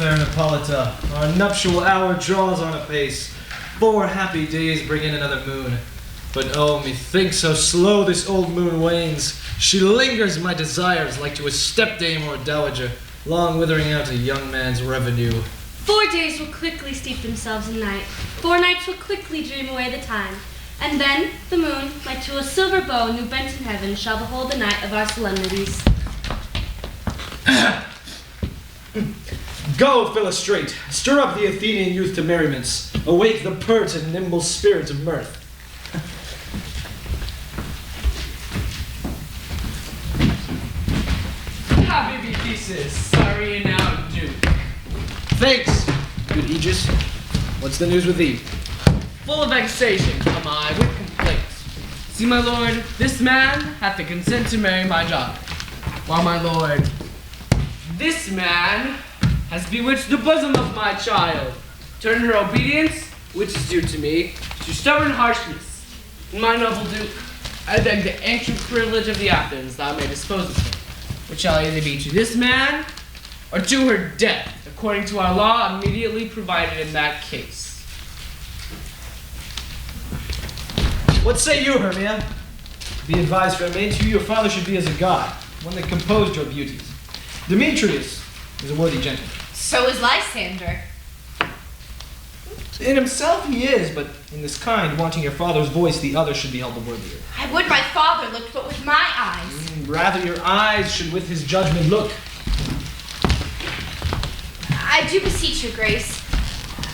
fair Hippolyta, our nuptial hour draws on apace. 4 happy days bring in another moon. But oh, methinks how slow this old moon wanes. She lingers my desires like to a stepdame or a dowager, long withering out a young man's revenue. 4 days will quickly steep themselves in night. 4 nights will quickly dream away the time. And then the moon, like to a silver bow new bent in heaven, shall behold the night of our solemnities. Go, Philostrate, stir up the Athenian youth to merriments, awake the pert and nimble spirit of mirth. Happy Theseus, sorry and now due. Thanks, good Aegis. What's the news with thee? Full of vexation come I with complaints. See, my lord, this man hath the consent to marry my daughter. While my lord, this man has bewitched the bosom of my child, turned her obedience, which is due to me, to stubborn harshness. My noble duke, I beg the ancient privilege of the Athens thou may dispose of her, which shall either be to this man or to her death, according to our law immediately provided in that case. What say you, Hermia? Be advised, fair maid, to you your father should be as a god, one that composed your beauties. Demetrius is a worthy gentleman. So is Lysander. In himself he is, but in this kind, wanting your father's voice, the other should be held the worthier. I would my father looked but with my eyes. Rather your eyes should with his judgment look. I do beseech your grace.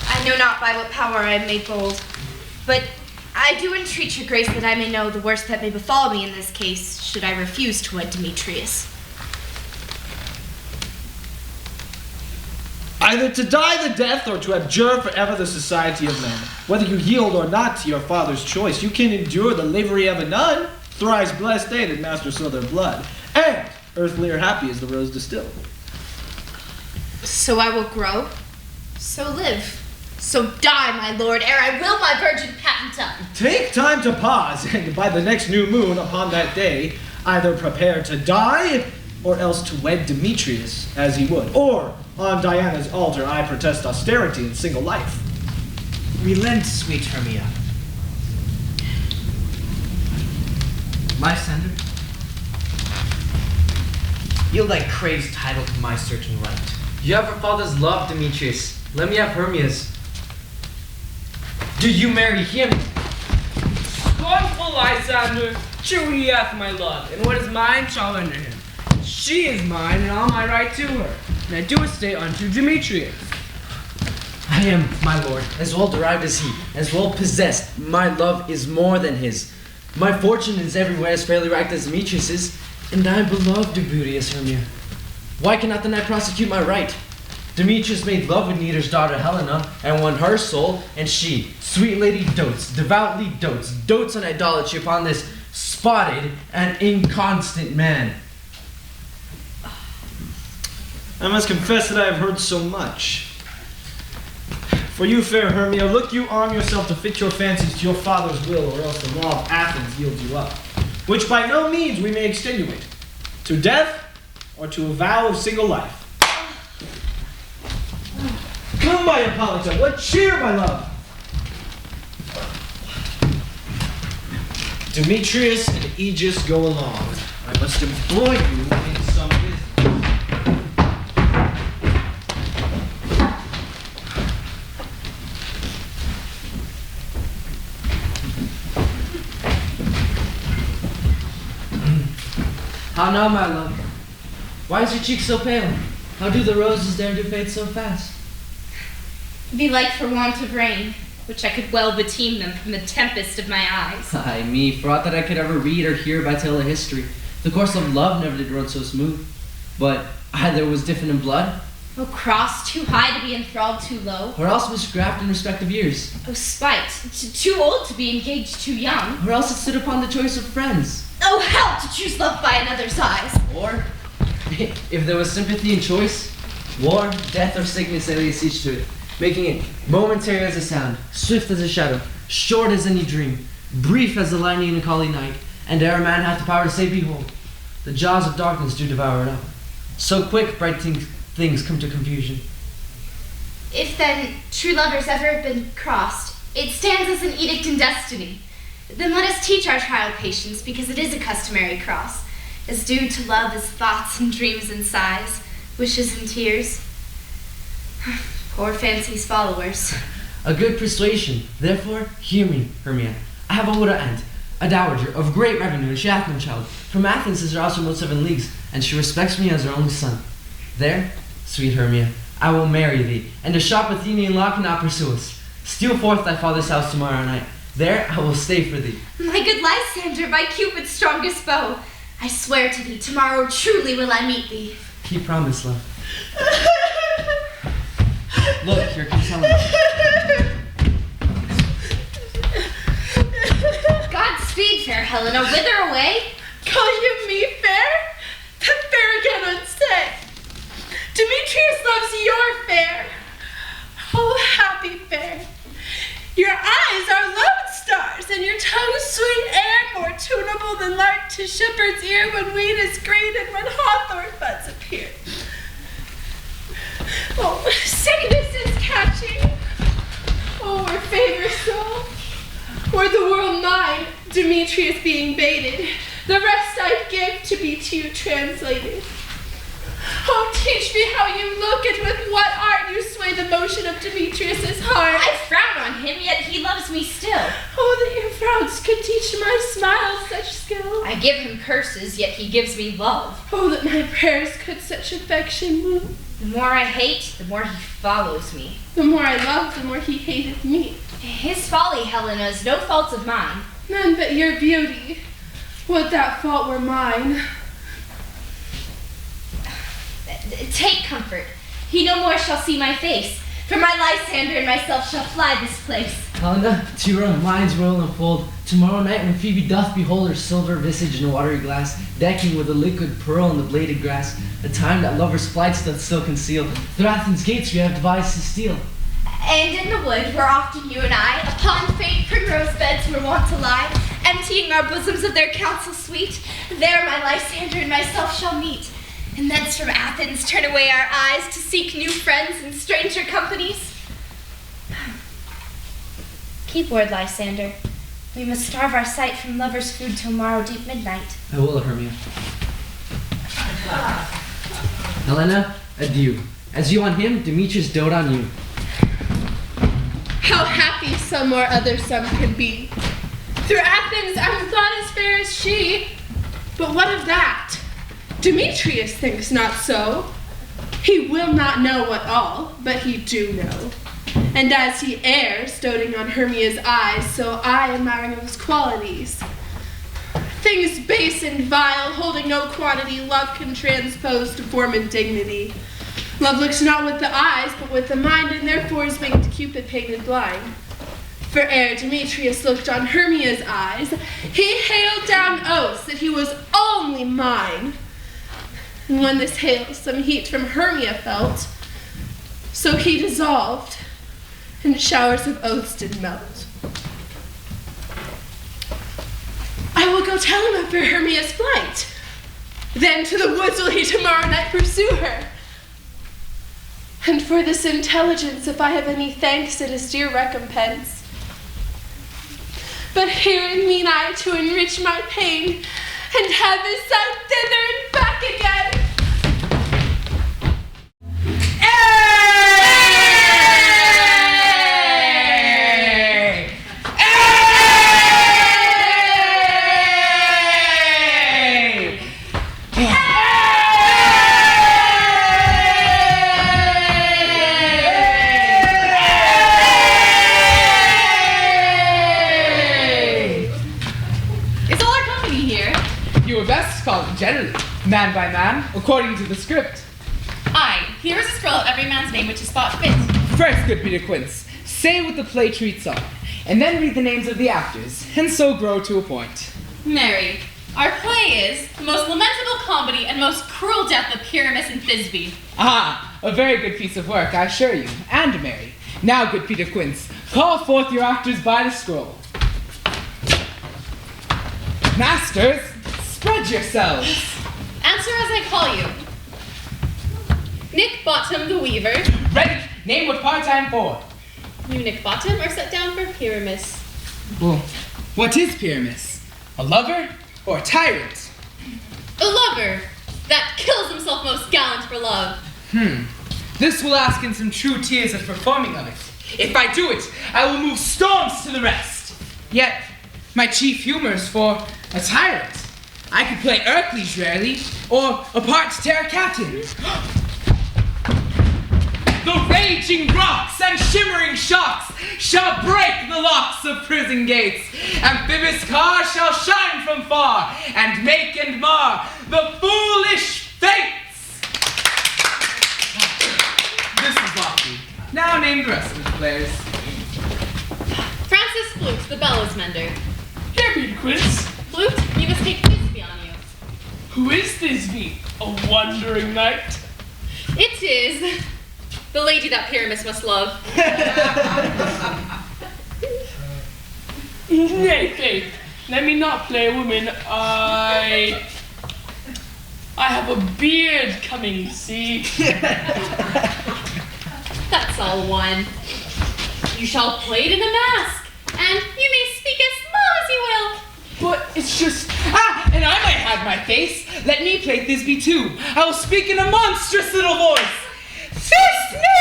I know not by what power I am made bold, but I do entreat your grace that I may know the worst that may befall me in this case, should I refuse to wed Demetrius. Either to die the death or to abjure forever the society of men. Whether you yield or not to your father's choice, you can endure the lavery of a nun. Thrice blessed they that master so their blood, and earthly or happy as the rose distilled. So I will grow, so live, so die, my lord, ere I will my virgin patent up. Take time to pause, and by the next new moon upon that day, either prepare to die, or else to wed Demetrius as he would, or on Diana's altar I protest austerity and single life. Relent, sweet Hermia. Lysander, yield thy craves title to my certain right. You have her father's love, Demetrius. Let me have Hermia's. Do you marry him? Scornful Lysander, true he hath my love, and what is mine shall render him. She is mine, and all my right to her, and I do estate unto Demetrius. I am, my lord, as well derived as he, as well possessed. My love is more than his. My fortune is everywhere as fairly racked as Demetrius's, and I am beloved of beauteous Hermia. Why cannot the knight prosecute my right? Demetrius made love with Neater's daughter Helena, and won her soul, and she, sweet lady, devoutly dotes on idolatry upon this spotted and inconstant man. I must confess that I have heard so much. For you, fair Hermia, look you arm yourself to fit your fancies to your father's will, or else the law of Athens yields you up, which by no means we may extenuate, to death or to a vow of single life. Come, my Hippolyta, what cheer, my love! Demetrius and Aegis go along. I must employ you in some business. How now, my love? Why is your cheek so pale? How do the roses dare to fade so fast? Belike for want of rain, which I could well beteem them from the tempest of my eyes. Ay me, for aught that I could ever read or hear by tale of history, the course of love never did run so smooth. But either was different in blood, Oh, cross, too high to be enthralled too low. or else miscraft in respect of years, Oh, spite, too old to be engaged too young. or else it stood upon the choice of friends. Oh, hell, to choose love by another's eyes. Or, if there was sympathy in choice, war, death, or sickness they laid siege to it, making it momentary as a sound, swift as a shadow, short as any dream, brief as the lightning in a calling night, and ere a man hath the power to say, behold, the jaws of darkness do devour it up. So quick bright things come to confusion. If then true lovers ever have been crossed, it stands as an edict in destiny. Then let us teach our child patience, because it is a customary cross, as due to love as thoughts and dreams and sighs, wishes and tears. Poor fancy's followers. A good persuasion. Therefore, hear me, Hermia. I have a widow aunt, a dowager of great revenue, and she hath no child. From Athens is her house remote 7 leagues, and she respects me as her only son. There, sweet Hermia, I will marry thee, and a sharp Athenian law cannot pursue us. Steal forth thy father's house tomorrow night. There I will stay for thee. My good Lysander, by Cupid's strongest bow, I swear to thee, tomorrow truly will I meet thee. Keep promise, love. Look, here comes Helena. Godspeed, fair Helena. Whither away? Call you me fair? The fair again unsaid. Demetrius loves your fair. Oh, happy fair. Your eyes are lodestars, and your tongue sweet air, more tunable than lark to shepherd's ear when wheat is green and when hawthorn buds appear. Oh, sickness is catching. Oh, were favor so, were the world mine, Demetrius being baited, the rest I'd give to be to you translated. Oh, teach me how you look, and with what art you sway the motion of Demetrius's heart. I frown on him, yet he loves me still. Oh, that your frowns could teach my smiles such skill. I give him curses, yet he gives me love. Oh, that my prayers could such affection move. The more I hate, the more he follows me. The more I love, the more he hated me. His folly, Helena, is no fault of mine. None but your beauty. Would that fault were mine. Take comfort. He no more shall see my face, for my Lysander and myself shall fly this place. Helena, to your own mind's will unfold. Tomorrow night when Phoebe doth behold her silver visage in a watery glass, decking with a liquid pearl in the bladed grass, the time that lovers' flights doth still conceal, through Athens' gates we have devised to steal. And in the wood where often you and I, upon faint primrose beds were wont to lie, emptying our bosoms of their counsel sweet, there my Lysander and myself shall meet. And thence from Athens turn away our eyes to seek new friends in stranger companies. Keep word, Lysander. We must starve our sight from lovers' food till morrow deep midnight. I will, Hermia. Helena, adieu. As you on him, Demetrius dote on you. How happy some or other some could be. Through Athens I'm thought as fair as she. But what of that? Demetrius thinks not so. He will not know what all, but he do know. And as he errs, doting on Hermia's eyes, so I admiring those qualities. Things base and vile, holding no quantity, love can transpose to form and dignity. Love looks not with the eyes, but with the mind, and therefore is winged Cupid painted blind. For ere Demetrius looked on Hermia's eyes, he hailed down oaths that he was only mine. And when this hail some heat from Hermia felt, so he dissolved, and showers of oaths did melt. I will go tell him of fair Hermia's flight. Then to the woods will he tomorrow night pursue her. And for this intelligence, if I have any thanks, it is dear recompense. But herein mean I to enrich my pain, and have his sight thither and back again. Generally, man by man, according to the script. Aye, here is a scroll of every man's name which is thought fit. First, good Peter Quince, say what the play treats on, and then read the names of the actors, and so grow to a point. Mary, our play is the most lamentable comedy and most cruel death of Pyramus and Thisbe. Ah, a very good piece of work, I assure you, and Mary. Now, good Peter Quince, call forth your actors by the scroll. Masters, spread yourselves. Answer as I call you. Nick Bottom the Weaver. Ready, Name what part I am for. Eunuch bottom or set down for Pyramus? Well, what is Pyramus? A lover or a tyrant? A lover that kills himself most gallant for love. This will ask in some true tears of performing of it. If I do it, I will move storms to the rest. Yet, my chief humor is for a tyrant. I could play Hercules rarely, or a part to tear a captain. The raging rocks and shimmering shocks shall break the locks of prison gates. Amphibious cars shall shine from far and make and mar the foolish fates. This is lofty. Now name the rest of the players. Francis Flute, the bellows mender. Here, Peter Quince. Flute, you must take Thisbe on you. Who is Thisbe? A wandering knight? It is the lady that Pyramus must love. Nay, faith, let me not play a woman. I have a beard coming, see? That's all one. You shall play it in a mask, and you may speak as small as you will. But it's just... and I might have my face. Let me play Thisbe too. I will speak in a monstrous little voice. Thisbe!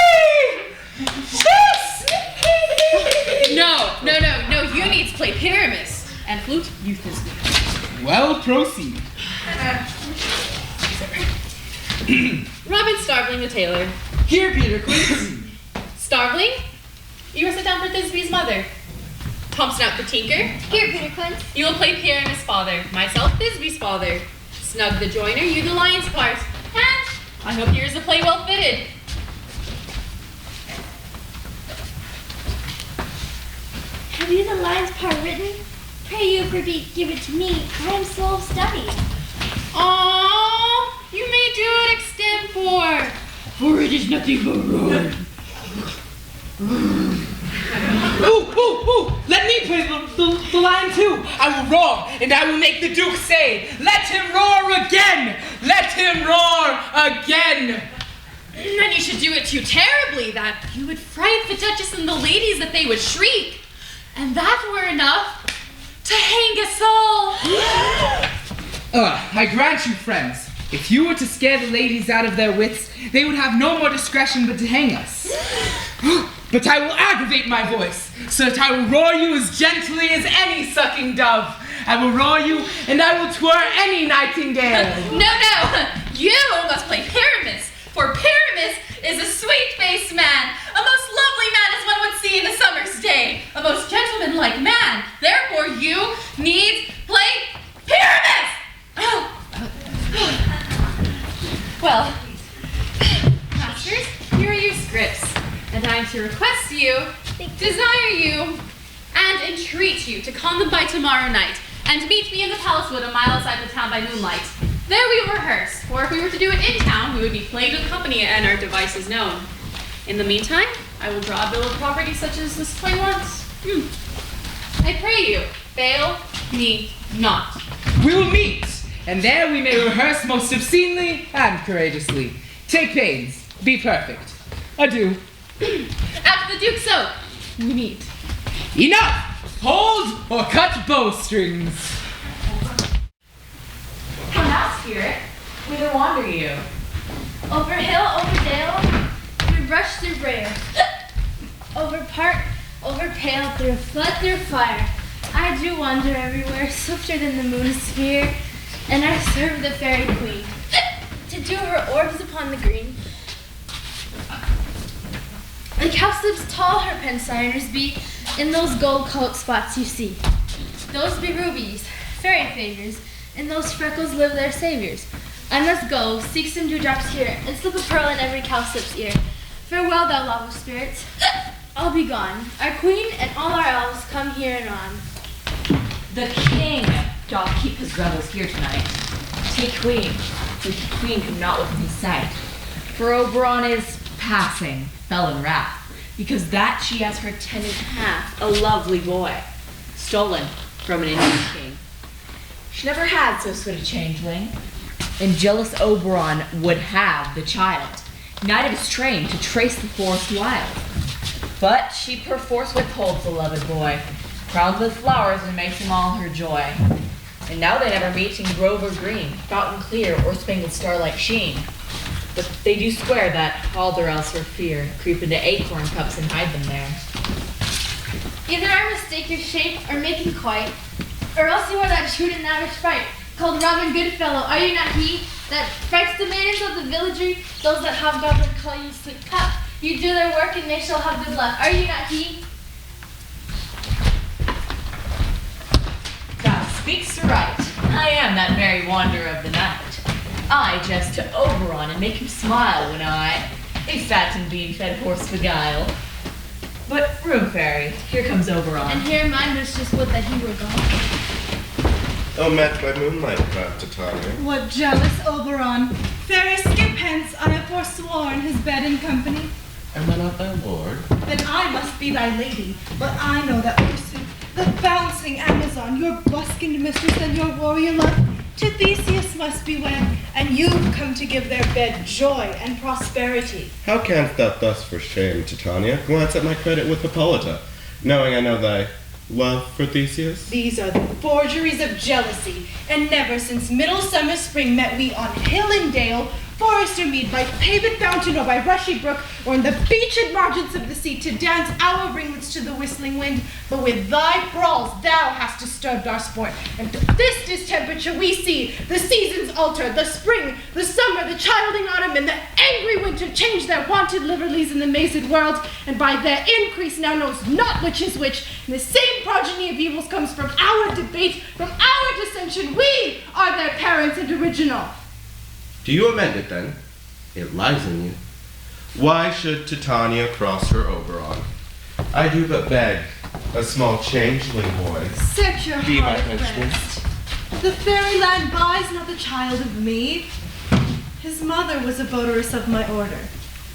Thisbe! No, you need to play Pyramus. And Flute, you Thisbe. Well, proceed. Robin Starveling the tailor. Here, Peter Quince. Starveling, you are set down for Thisbe's mother. Thompson out the tinker. Here, Peter Quince. You will play Pyramus' father. Myself, Thisbe's father. Snug the joiner, you the lion's part. And I hope yours is a play well fitted. Have you the lion's part written? Pray you give it to me. I am slow of study. Aww, you may do it extempore. For it is nothing but roar. Ooh, let me play the line too. I will roar, and I will make the Duke say, let him roar again! Let him roar again! Then you should do it too terribly, that you would fright the Duchess and the ladies that they would shriek. And that were enough to hang us all. I grant you, friends, if you were to scare the ladies out of their wits, they would have no more discretion but to hang us. But I will aggravate my voice, so that I will roar you as gently as any sucking dove. I will roar you, and I will twirl any nightingale. No, you must play Pyramus, for Pyramus is a sweet-faced man, a most lovely man as one would see in a summer's day, a most gentlemanlike man. Therefore, you need play Pyramus. Well, masters, here are your scripts, and I am to request you, desire you, and entreat you to come them by tomorrow night, and meet me in the palace wood a mile outside the town by moonlight. There we will rehearse, for if we were to do it in town, we would be plagued with company and our devices known. In the meantime, I will draw a bill of property such as this play wants. I pray you, fail me not. We will meet, and there we may rehearse most obscenely and courageously. Take pains, be perfect. Adieu. After the Duke's oak, we meet. Enough! Hold or cut bowstrings. Come now, spirit. Whither wander you? Over hill, over dale, through brush, through briar. Over park, over pale, through flood, through fire. I do wander everywhere, swifter than the moon's sphere, and I serve the fairy queen, to do her orbs upon the green. The cowslips tall her pensioners be, in those gold coat spots you see. Those be rubies, fairy favors, in those freckles live their saviors. I must go, seek some dewdrops here, and slip a pearl in every cowslip's ear. Farewell, thou love of spirits, I'll be gone. Our queen and all our elves come here and on. The king doth keep his revels here tonight. Take queen, for the queen could not within his sight. For Oberon is passing, fell in wrath, because that she has her tenant half, a lovely boy, stolen from an Indian king. She never had so sweet a changeling, and jealous Oberon would have the child, knight of his train, to trace the forest wild. But she perforce withholds the loved boy, crowns with flowers and makes him all her joy. And now they never meet in grove or green, fountain clear or spangled starlight sheen. But they do swear that, all or else for fear, creep into acorn cups and hide them there. Either I mistake your shape or making quite, or else you are that shrewd and lavish fright, called Robin Goodfellow. Are you not he that frights the maidens of the villagery? Those that have goblin call you sweet pup. You do their work and they shall have good luck. Are you not he? Thou speaks right. I am that merry wanderer of the night. I jest to Oberon and make him smile when I a fat and bean-fed horse beguile. But, room fairy, here comes Oberon. And here mine was just would that he were gone. Oh, met by moonlight, proud Titania. What jealous Oberon! Fairy, skip hence, I have forsworn his bed and company. Am I not thy lord? Then I must be thy lady, but I know that forsooth, the bouncing Amazon, your buskined mistress and your warrior love, to Theseus must be wed, and you've come to give their bed joy and prosperity. How canst thou thus for shame, Titania, glance at my credit with Hippolyta, knowing I know thy love for Theseus? These are the forgeries of jealousy, and never since middle summer spring met we on hill and dale, forest or mead, by paved fountain or by rushy brook, or in the beached margins of the sea, to dance our ringlets to the whistling wind. But with thy brawls thou hast disturbed our sport, and to this distemperature we see the seasons alter, the spring, the summer, the childing autumn, and the angry winter change their wonted liverlies in the mazed world, and by their increase now knows not which is which, and the same progeny of evils comes from our debate, from our dissension. We are their parents and original. Do you amend it then? It lies in you. Why should Titania cross her Oberon? I do but beg a small changeling boy. Set your Be my heart at henchman. rest. The fairyland buys not the child of me. His mother was a votaress of my order,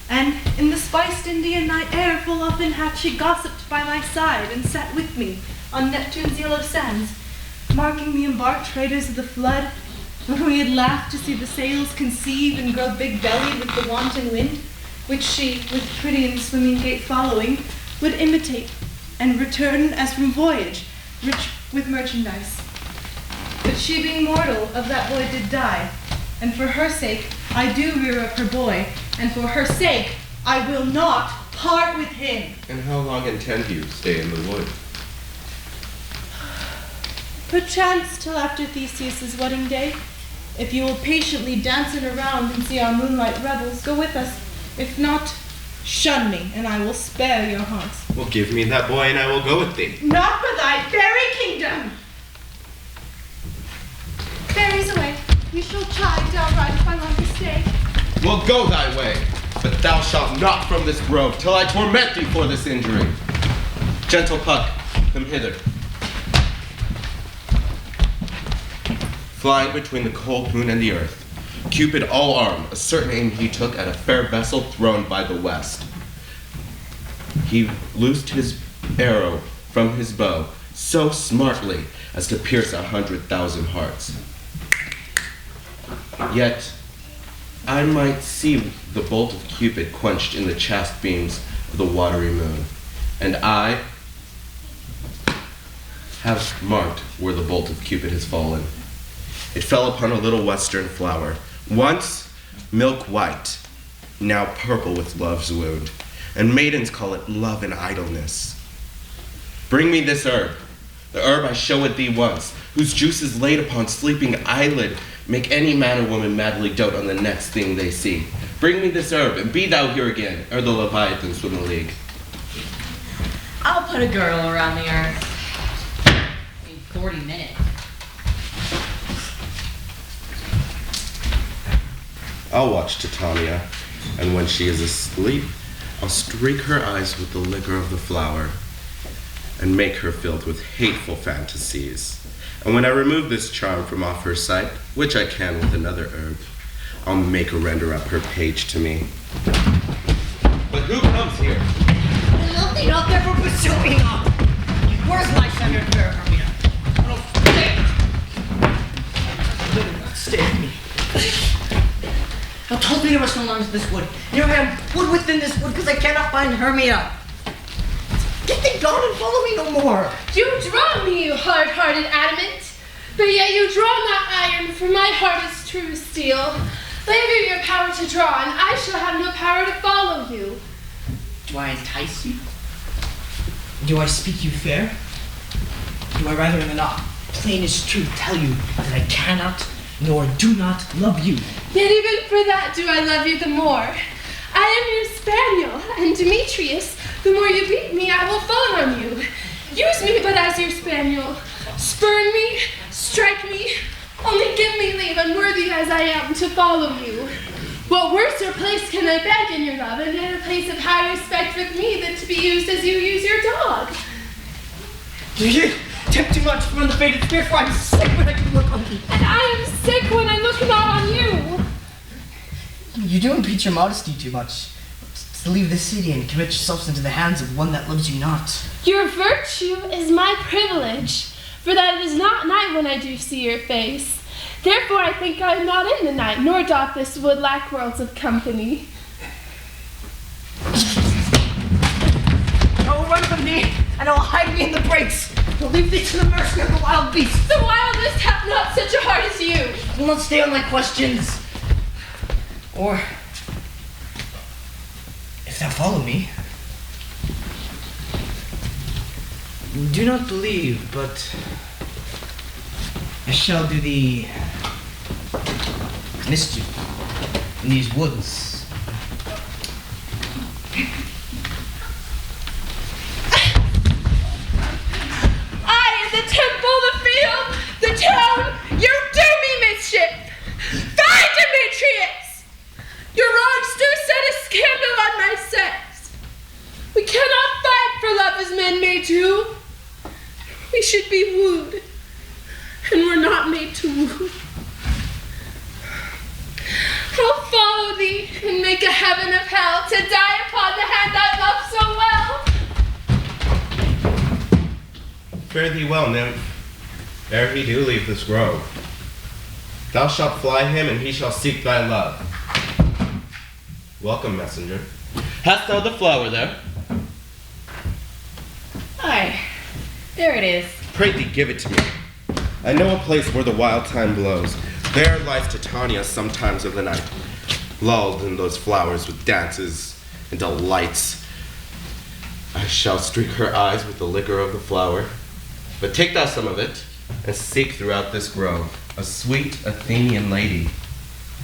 and in the spiced Indian night air full often hath she gossiped by my side and sat with me on Neptune's yellow sands, marking the embarked traders of the flood, when we had laughed to see the sails conceive and grow big-bellied with the wanton wind, which she, with pretty and swimming gait following, would imitate, and return as from voyage, rich with merchandise. But she being mortal, of that boy did die, and for her sake I do rear up her boy, and for her sake I will not part with him. And how long intend you stay in the wood? Perchance till after Theseus's wedding day. If you will patiently dance it around and see our moonlight revels, go with us. If not, shun me, and I will spare your haunts. Well, give me that boy, and I will go with thee. Not for thy fairy kingdom! Fairies away. We shall chide downright if I long to stay. Well, go thy way, but thou shalt not from this grove till I torment thee for this injury. Gentle Puck, come hither. Flying between the cold moon and the earth, Cupid all armed, a certain aim he took at a fair vessel thrown by the west. He loosed his arrow from his bow so smartly as to pierce 100,000 hearts. Yet I might see the bolt of Cupid quenched in the chaste beams of the watery moon, and I have marked where the bolt of Cupid has fallen. It fell upon a little western flower, once milk white, now purple with love's wound, and maidens call it love and idleness. Bring me this herb, the herb I showed thee once, whose juices laid upon sleeping eyelid make any man or woman madly dote on the next thing they see. Bring me this herb, and be thou here again, ere the Leviathan swim the league. I'll put a girdle around the earth in 40 minutes. I'll watch Titania, and when she is asleep, I'll streak her eyes with the liquor of the flower and make her filled with hateful fantasies. And when I remove this charm from off her sight, which I can with another herb, I'll make her render up her page to me. But who comes here? Nothing out there for pursuing us. Where's my senator, Hermia? Stay with me. Thou told me there was no longer this wood. Here I am, wood within this wood, because I cannot find Hermia. Get thee gone and follow me no more. You draw me, you hard-hearted adamant, but yet you draw not iron, for my heart is true steel. Lay me your power to draw, and I shall have no power to follow you. Do I entice you? Do I speak you fair? Do I rather than not, plain as true, tell you that I cannot nor do not love you? Yet even for that do I love you the more. I am your spaniel, and Demetrius, the more you beat me, I will fawn on you. Use me but as your spaniel. Spurn me, strike me, only give me leave, unworthy as I am, to follow you. What worser place can I beg in your love, and in a place of high respect with me, than to be used as you use your dog? You tempt too much from the fated spear, for I'm sick when I can look on thee. And I am sick when I look not on you. You do impeach your modesty too much. To leave the city and commit yourselves into the hands of one that loves you not. Your virtue is my privilege, for that it is not night when I do see your face. Therefore I think I am not in the night, nor doth this wood lack worlds of company. I will run from thee, and I will hide me in the brakes. I will leave thee to the mercy of the wild beasts. The wildest hath not such a heart as you. I will not stay on thy questions. Or, if thou follow me, do not believe, but I shall do thee mischief in these woods. I am the temple, the field, the town. You do me mischief. Fie, Demetrius! Your wrongs do set a scandal on my sex. We cannot fight for love as men may do. We should be wooed, and we're not made to woo. I'll follow thee and make a heaven of hell to die upon the hand I love so well. Fare thee well, nymph, ere he do leave this grove. Thou shalt fly him, and he shall seek thy love. Welcome, messenger. Hast thou the flower there? Aye, there it is. Pray thee, give it to me. I know a place where the wild thyme blows. There lies Titania sometimes of the night, lulled in those flowers with dances and delights. I shall streak her eyes with the liquor of the flower, but take thou some of it, and seek throughout this grove a sweet Athenian lady.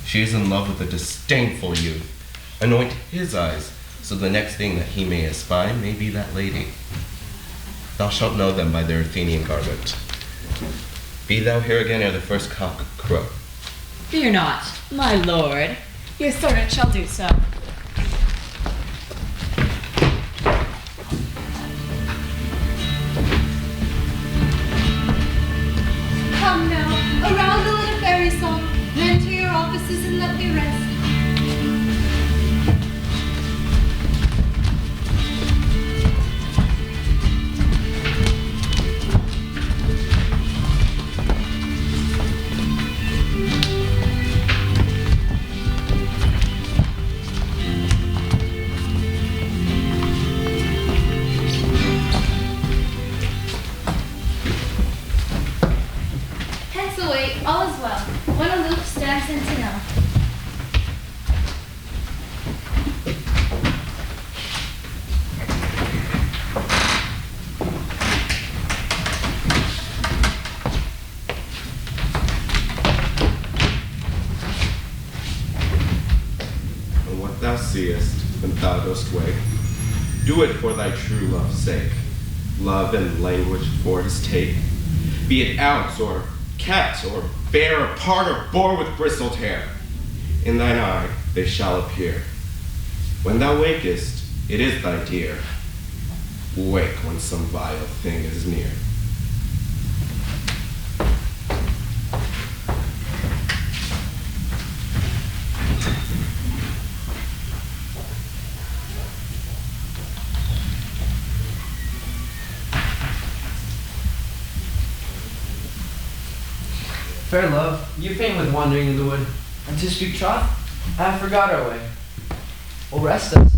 She is in love with a disdainful youth. Anoint his eyes, so the next thing that he may espy may be that lady. Thou shalt know them by their Athenian garment. Be thou here again ere the first cock crow. Fear not, my lord. Your servant shall do so. Come now, around a little fairy song, then to your offices and let me rest. All is well. One aloof stands sentinel. And what thou seest when thou dost wake, do it for thy true love's sake. Love and language for his take, be it ounce or cat or bear, or part or boar with bristled hair. In thine eye they shall appear. When thou wakest, it is thy dear. Wake when some vile thing is near. Fair love, you faint with wandering in the wood, and to speak troth, I forgot our way. Well, rest us,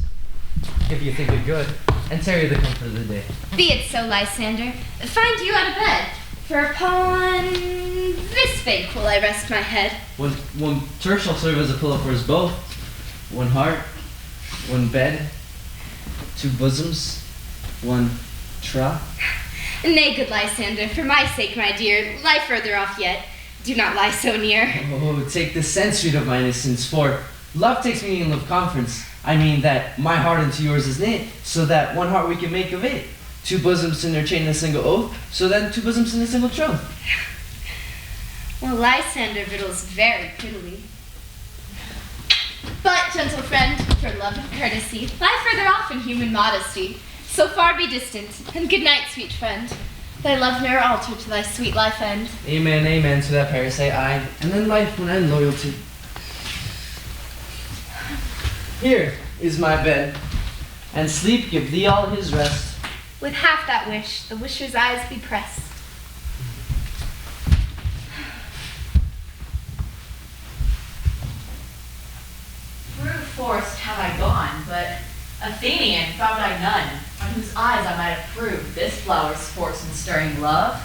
if you think it good, and tarry the comfort of the day. Be it so, Lysander. Find you out of bed, for upon this bank will I rest my head. One turf shall serve as a pillow for us both. One heart, one bed, two bosoms, one trough. Nay, good Lysander, for my sake, my dear, lie further off yet. Do not lie so near. Oh, take the sense, sweet of my innocence, for love takes meaning in love conference. I mean that my heart into yours is knit, so that one heart we can make of it. Two bosoms interchain in a single oath, so that two bosoms in a single troth. Well, Lysander riddles very prettily. But, gentle friend, for love and courtesy, lie further off in human modesty. So far be distant, and good night, sweet friend. Thy love ne'er alter to thy sweet life end. Amen, amen, to that prayer say I, and then life when I'm loyalty. Here is my bed, and sleep give thee all his rest. With half that wish, the wisher's eyes be pressed. Through forest have I gone, but Athenian found I none, on whose eyes I might have proved this flower sports in stirring love.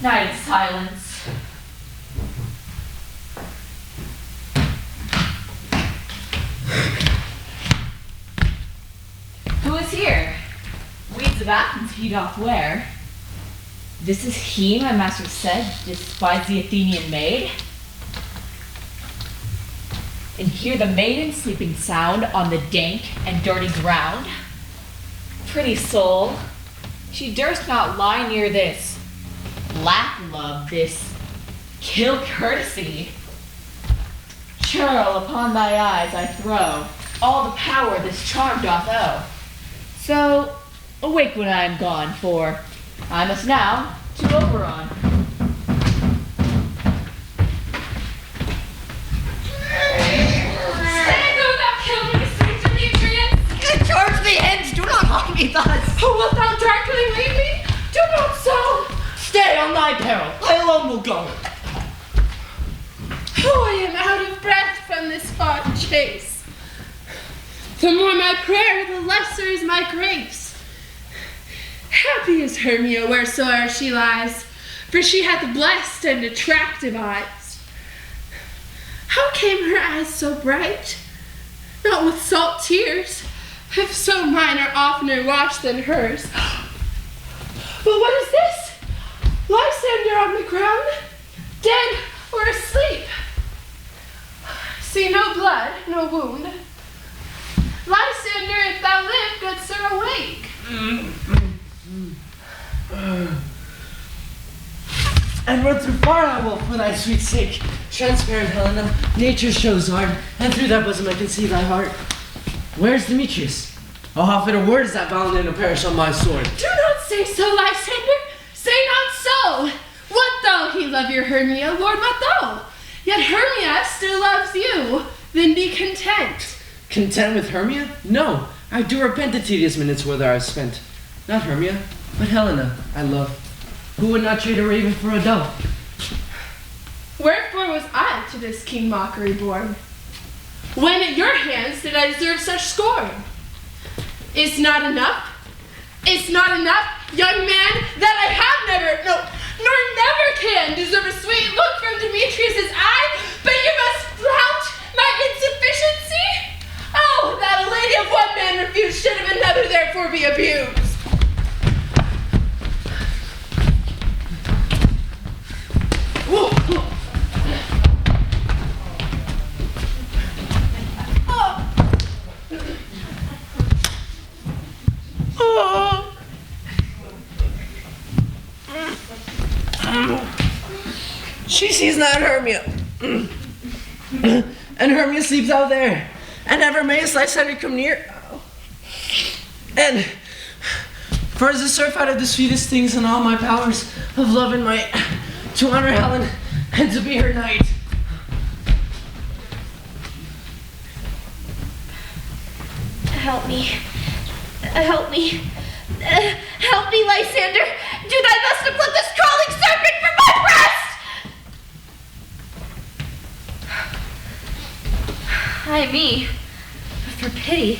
Night of silence. Who is here? Weeds of Athens he doth wear. This is he, my master said, despised the Athenian maid. And hear the maiden sleeping sound on the dank and dirty ground. Pretty soul, she durst not lie near this. Lack love, this kill courtesy. Churl, upon thy eyes I throw all the power this charm doth owe. So awake when I am gone, for I must now to Oberon. Charge the ends, do not harm me thus. Oh, wilt thou darkly leave me? Do not so. Stay on thy peril, I alone will go. Oh, I am out of breath from this hot chase. The more my prayer, the lesser is my grace. Happy is Hermia wheresoe'er she lies, for she hath blessed and attractive eyes. How came her eyes so bright? Not with salt tears, if so mine are oftener washed than hers. But what is this? Lysander on the ground, dead or asleep. See no blood, no wound. Lysander, if thou live, good sir, awake. And run through fire I will for thy sweet sake. Transparent Helena, nature shows art, and through thy bosom I can see thy heart. Where's Demetrius? Oh, how fit a word is that valiant to perish on my sword. Do not say so, Lysander. Say not so. What though he love your Hermia, Lord, what though? Yet Hermia still loves you. Then be content. Content with Hermia? No, I do repent the tedious minutes whither I have spent. Not Hermia, but Helena I love. Who would not trade a raven for a dove? Wherefore was I to this king mockery born? When at your hands did I deserve such scorn? Is not enough? It's not enough, young man, that I have never, no, nor never can deserve a sweet look from Demetrius's eye, but you must flout my insufficiency? Oh, that a lady of one man refused should of another therefore be abused. She sees not Hermia. And Hermia sleeps out there. And never mayest Lysander come near. And for as the surf out of the sweetest things in all my powers of love and might, to honor Helen and to be her knight. Help me. Help me. Help me, Lysander. Do thy best to pluck this crawling serpent from my breast. Ay me, for pity,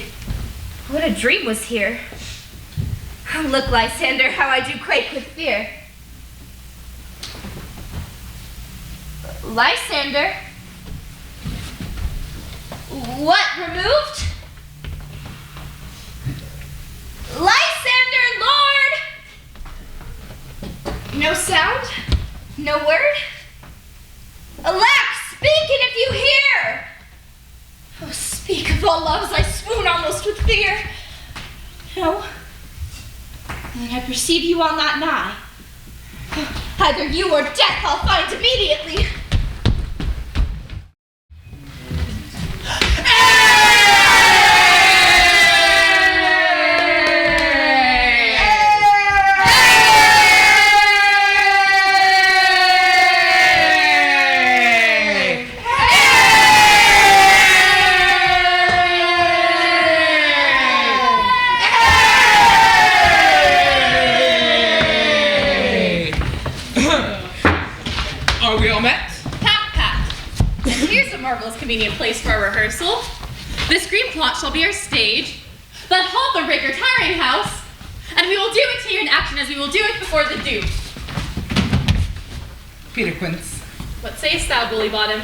what a dream was here. Look, Lysander, how I do quake with fear. Lysander? What, removed? Lysander, Lord! No sound? No word? Alack, speak, and if you hear! Oh, speak of all loves, I swoon almost with fear. No? Then I perceive you all not nigh. Either you or death I'll find immediately. Convenient place for our rehearsal. This green plot shall be our stage, the halt the rigor tiring house, and we will do it here in action as we will do it before the Duke. Peter Quince. What sayest thou, Bully Bottom?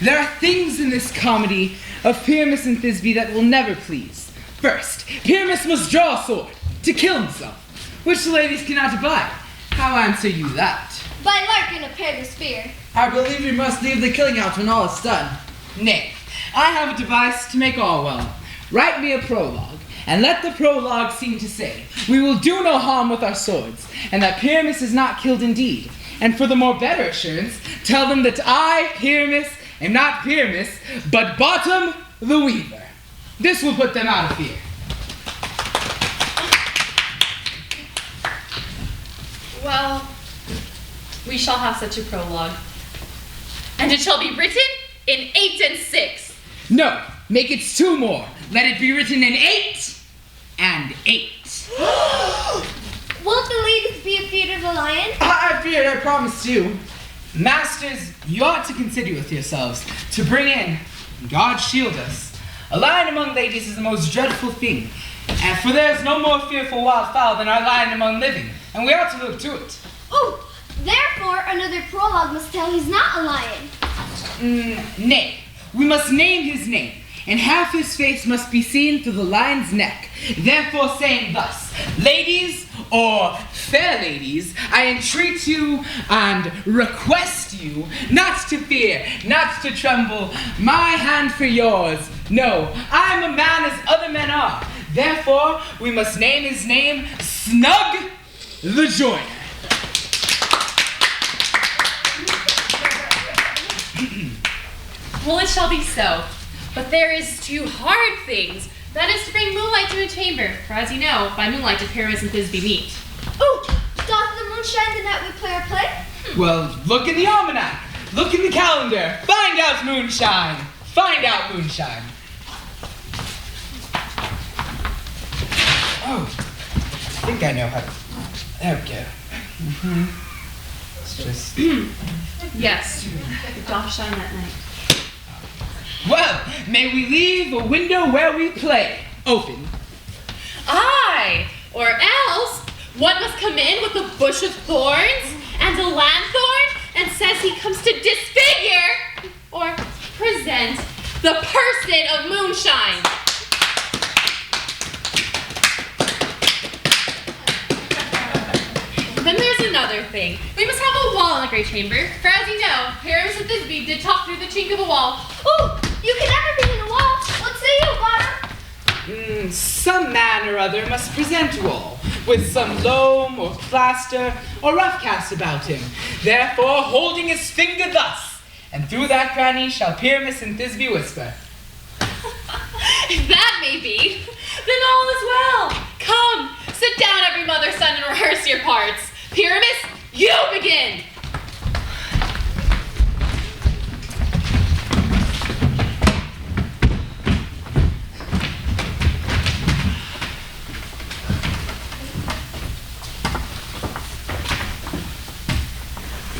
There are things in this comedy of Pyramus and Thisbe that will never please. First, Pyramus must draw a sword to kill himself, which the ladies cannot abide. How answer you that? By Larkin a pair to spear. I believe we must leave the killing out when all is done. Nay, I have a device to make all well. Write me a prologue, and let the prologue seem to say, we will do no harm with our swords, and that Pyramus is not killed indeed. And for the more better assurance, tell them that I, Pyramus, am not Pyramus, but Bottom the Weaver. This will put them out of fear. Well, we shall have such a prologue. And it shall be written in 8 and 6. No, make it 2 more. Let it be written in 8 and 8. Won't the ladies be afraid of the lion? I fear it, I promise you. Masters, you ought to consider with yourselves to bring in, God shield us, a lion among ladies is the most dreadful thing. And for there is no more fearful wild fowl than our lion among living, and we ought to look to it. Oh, therefore another prologue must tell he's not a lion. Nay, we must name his name, and half his face must be seen through the lion's neck. Therefore saying thus, ladies, or fair ladies, I entreat you and request you not to fear, not to tremble, my hand for yours. No, I am a man as other men are. Therefore, we must name his name Snug the Joiner. Well, it shall be so. But there is 2 hard things. That is to bring moonlight to a chamber. For as you know, by moonlight do Pyramus and Thisbe meet. Oh, doth the moon shine the night we play our play? Well, look in the almanac. Look in the calendar. Find out moonshine. Find out moonshine. Oh, I think I know how to... There we go. It's just... Yes, it doth shine that night. Well, may we leave a window where we play open. Aye, or else one must come in with a bush of thorns and a lanthorn and says he comes to disfigure or present the person of moonshine. Then there's another thing. We must have a wall in the great chamber, for as you know, Pyramus and Thisbe did talk through the chink of a wall. Oh, you can never be in a wall. What say you, Bottom? Some man or other must present a wall, with some loam or plaster or rough cast about him. Therefore, holding his finger thus, and through that cranny shall Pyramus and Thisbe whisper. If that may be, then all is well. Come, sit down, every mother, son, and rehearse your parts. Pyramus, you begin.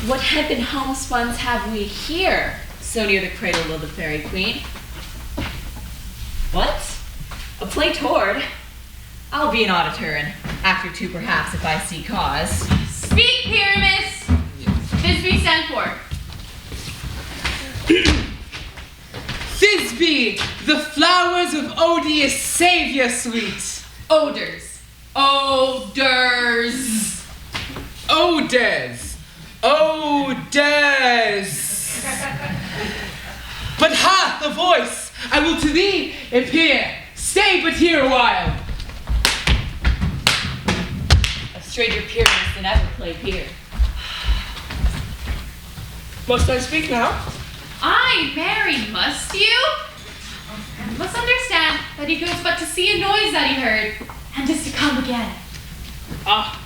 What hempen homespuns have we here, so near the cradle of the fairy queen? play toward. I'll be an auditor, and after 2 perhaps if I see cause. Speak, Pyramus! Thisbe sent for. Thisbe, the flowers of odious savior sweet. Odors. Odors. Odors. Odors. But ha, the voice! I will to thee appear. Stay but here a while. A straighter Pyramus than ever played here. Must I speak now? Aye, marry, must you? You must understand that he goes but to see a noise that he heard, and is to come again. Ah.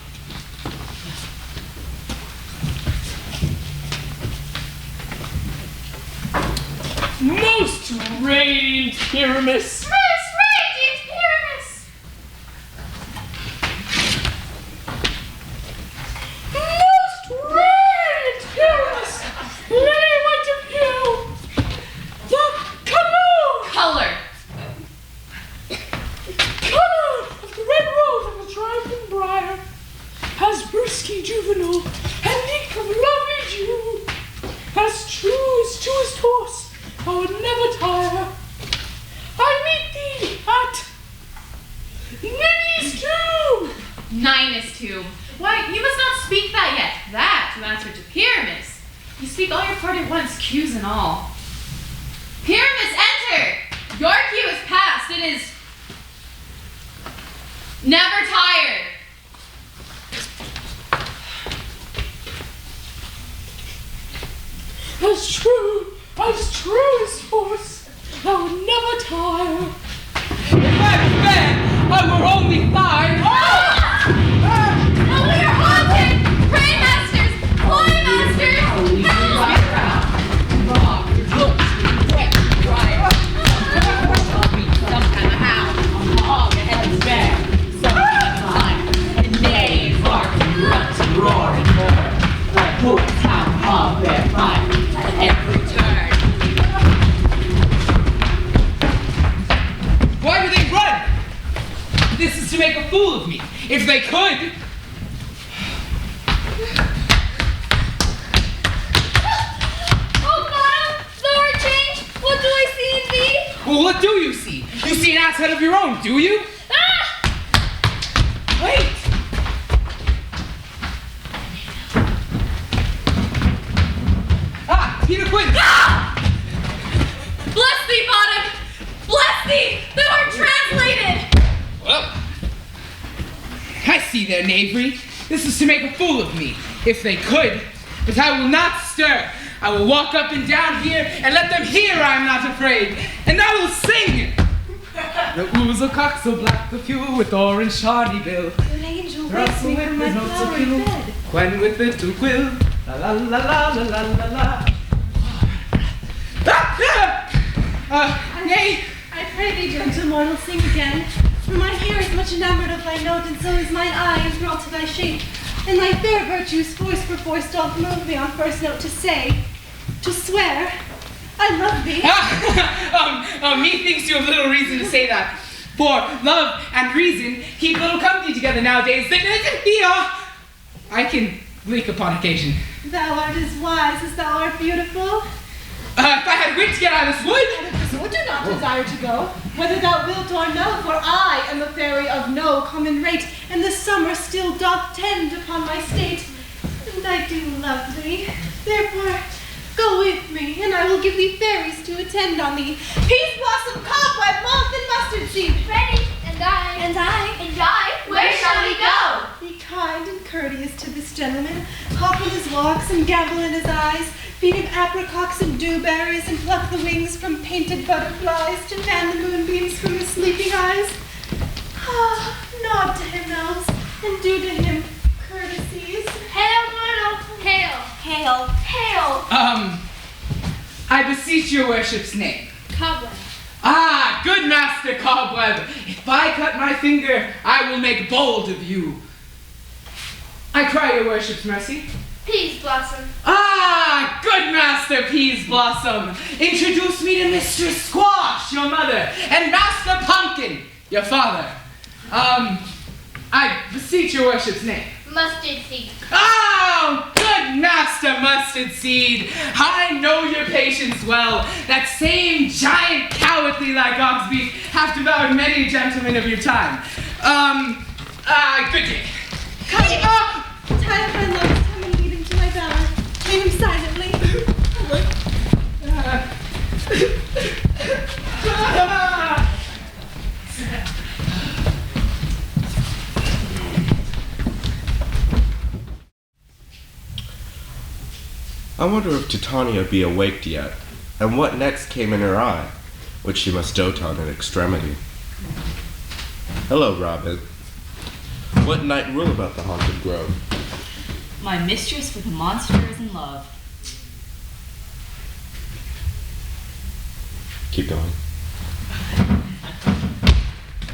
Most radiant Pyramus. Most radiant Pyramus! Most radiant Pyramus. Lily white of hue. The canoe. Color. Color of the red rose of the triumphant briar. As brusky juvenile and leak of lovely dew. As truest horse. I would never tire. I meet thee at Ninny's tomb. Ninus tomb. Why, you must not speak that yet. That you answer to Pyramus. You speak all your part at once, cues and all. Pyramus, enter! Your cue is past. It is never tired. As true as horse, I would never tire. If I fed, I were only fine. Oh, we are haunted! Pray masters! Ploy masters! Sometime a hound, a hog, a headless bear. Sometime a lion, and neigh and bark and grunt and roar and roar. Like horse, hound, hog, bear, fire, at every turn. Why do they run? This is to make a fool of me. If they could. Oh, God! Thou art changed! What do I see in thee? Well, what do you see? You see an asshead of your own, do you? Ah! Wait! Ah, Peter Quinn! Ah! Bless thee, bottom! Bless thee! Thou art translated! Well, I see their knavery. This is to make a fool of me, if they could. But I will not stir. I will walk up and down here and let them hear I am not afraid. And I will sing. The ouzel cock so black the fuel with orange shardy bill. An angel wakes me from my flowery bed. When with it to quill. La la la la la la la la. Nay. I pray thee, gentle mortal, sing again. For mine ear is much enamored of thy note, and so is mine eye enthralled to thy shape. And thy fair virtues, voice for voice, doth move me on first note to say, to swear, I love thee. Methinks you have little reason to say that. For love and reason keep little company together nowadays. I can leak upon occasion. Thou art as wise as thou art beautiful. If I had wit to get out of this wood. Out of this wood do not desire to go, whether thou wilt or no, for I am the fairy of no common rate, and the summer still doth tend upon my state. And I do love thee, therefore go with me, and I will give thee fairies to attend on thee. Peas, blossom, cobweb, moth, and mustard seed. Ready, and I, And I, and I, Where shall we go? be kind and courteous to this gentleman, hop in his walks and gambol in his eyes, feed him apricots and dewberries, and pluck the wings from painted butterflies, to fan the moonbeams from his sleeping eyes. Ah, nod to him, elves, and do to him courtesies. Hail, mortal! Hail! Hail. Hail! I beseech your worship's name. Cobweb. Ah, good master Cobweb, if I cut my finger, I will make bold of you. I cry your worship's mercy. Peas, blossom. Ah, good master Peas Blossom, introduce me to Mistress Squash, your mother, and Master Pumpkin, Your father. I beseech your worship's name. Mustard seed. Oh, good master Mustard Seed. I know your patience well. That same giant cowardly like Oxbeak hath devoured many gentlemen of your time. Good day. Come up! Tie up my lotus, come and lead him to my bower. Leave him silently. I wonder if Titania be awaked yet, and what next came in her eye, which she must dote on in extremity. Hello, Robin. What night rule about the haunted grove? My mistress with a monster is in love. Keep going.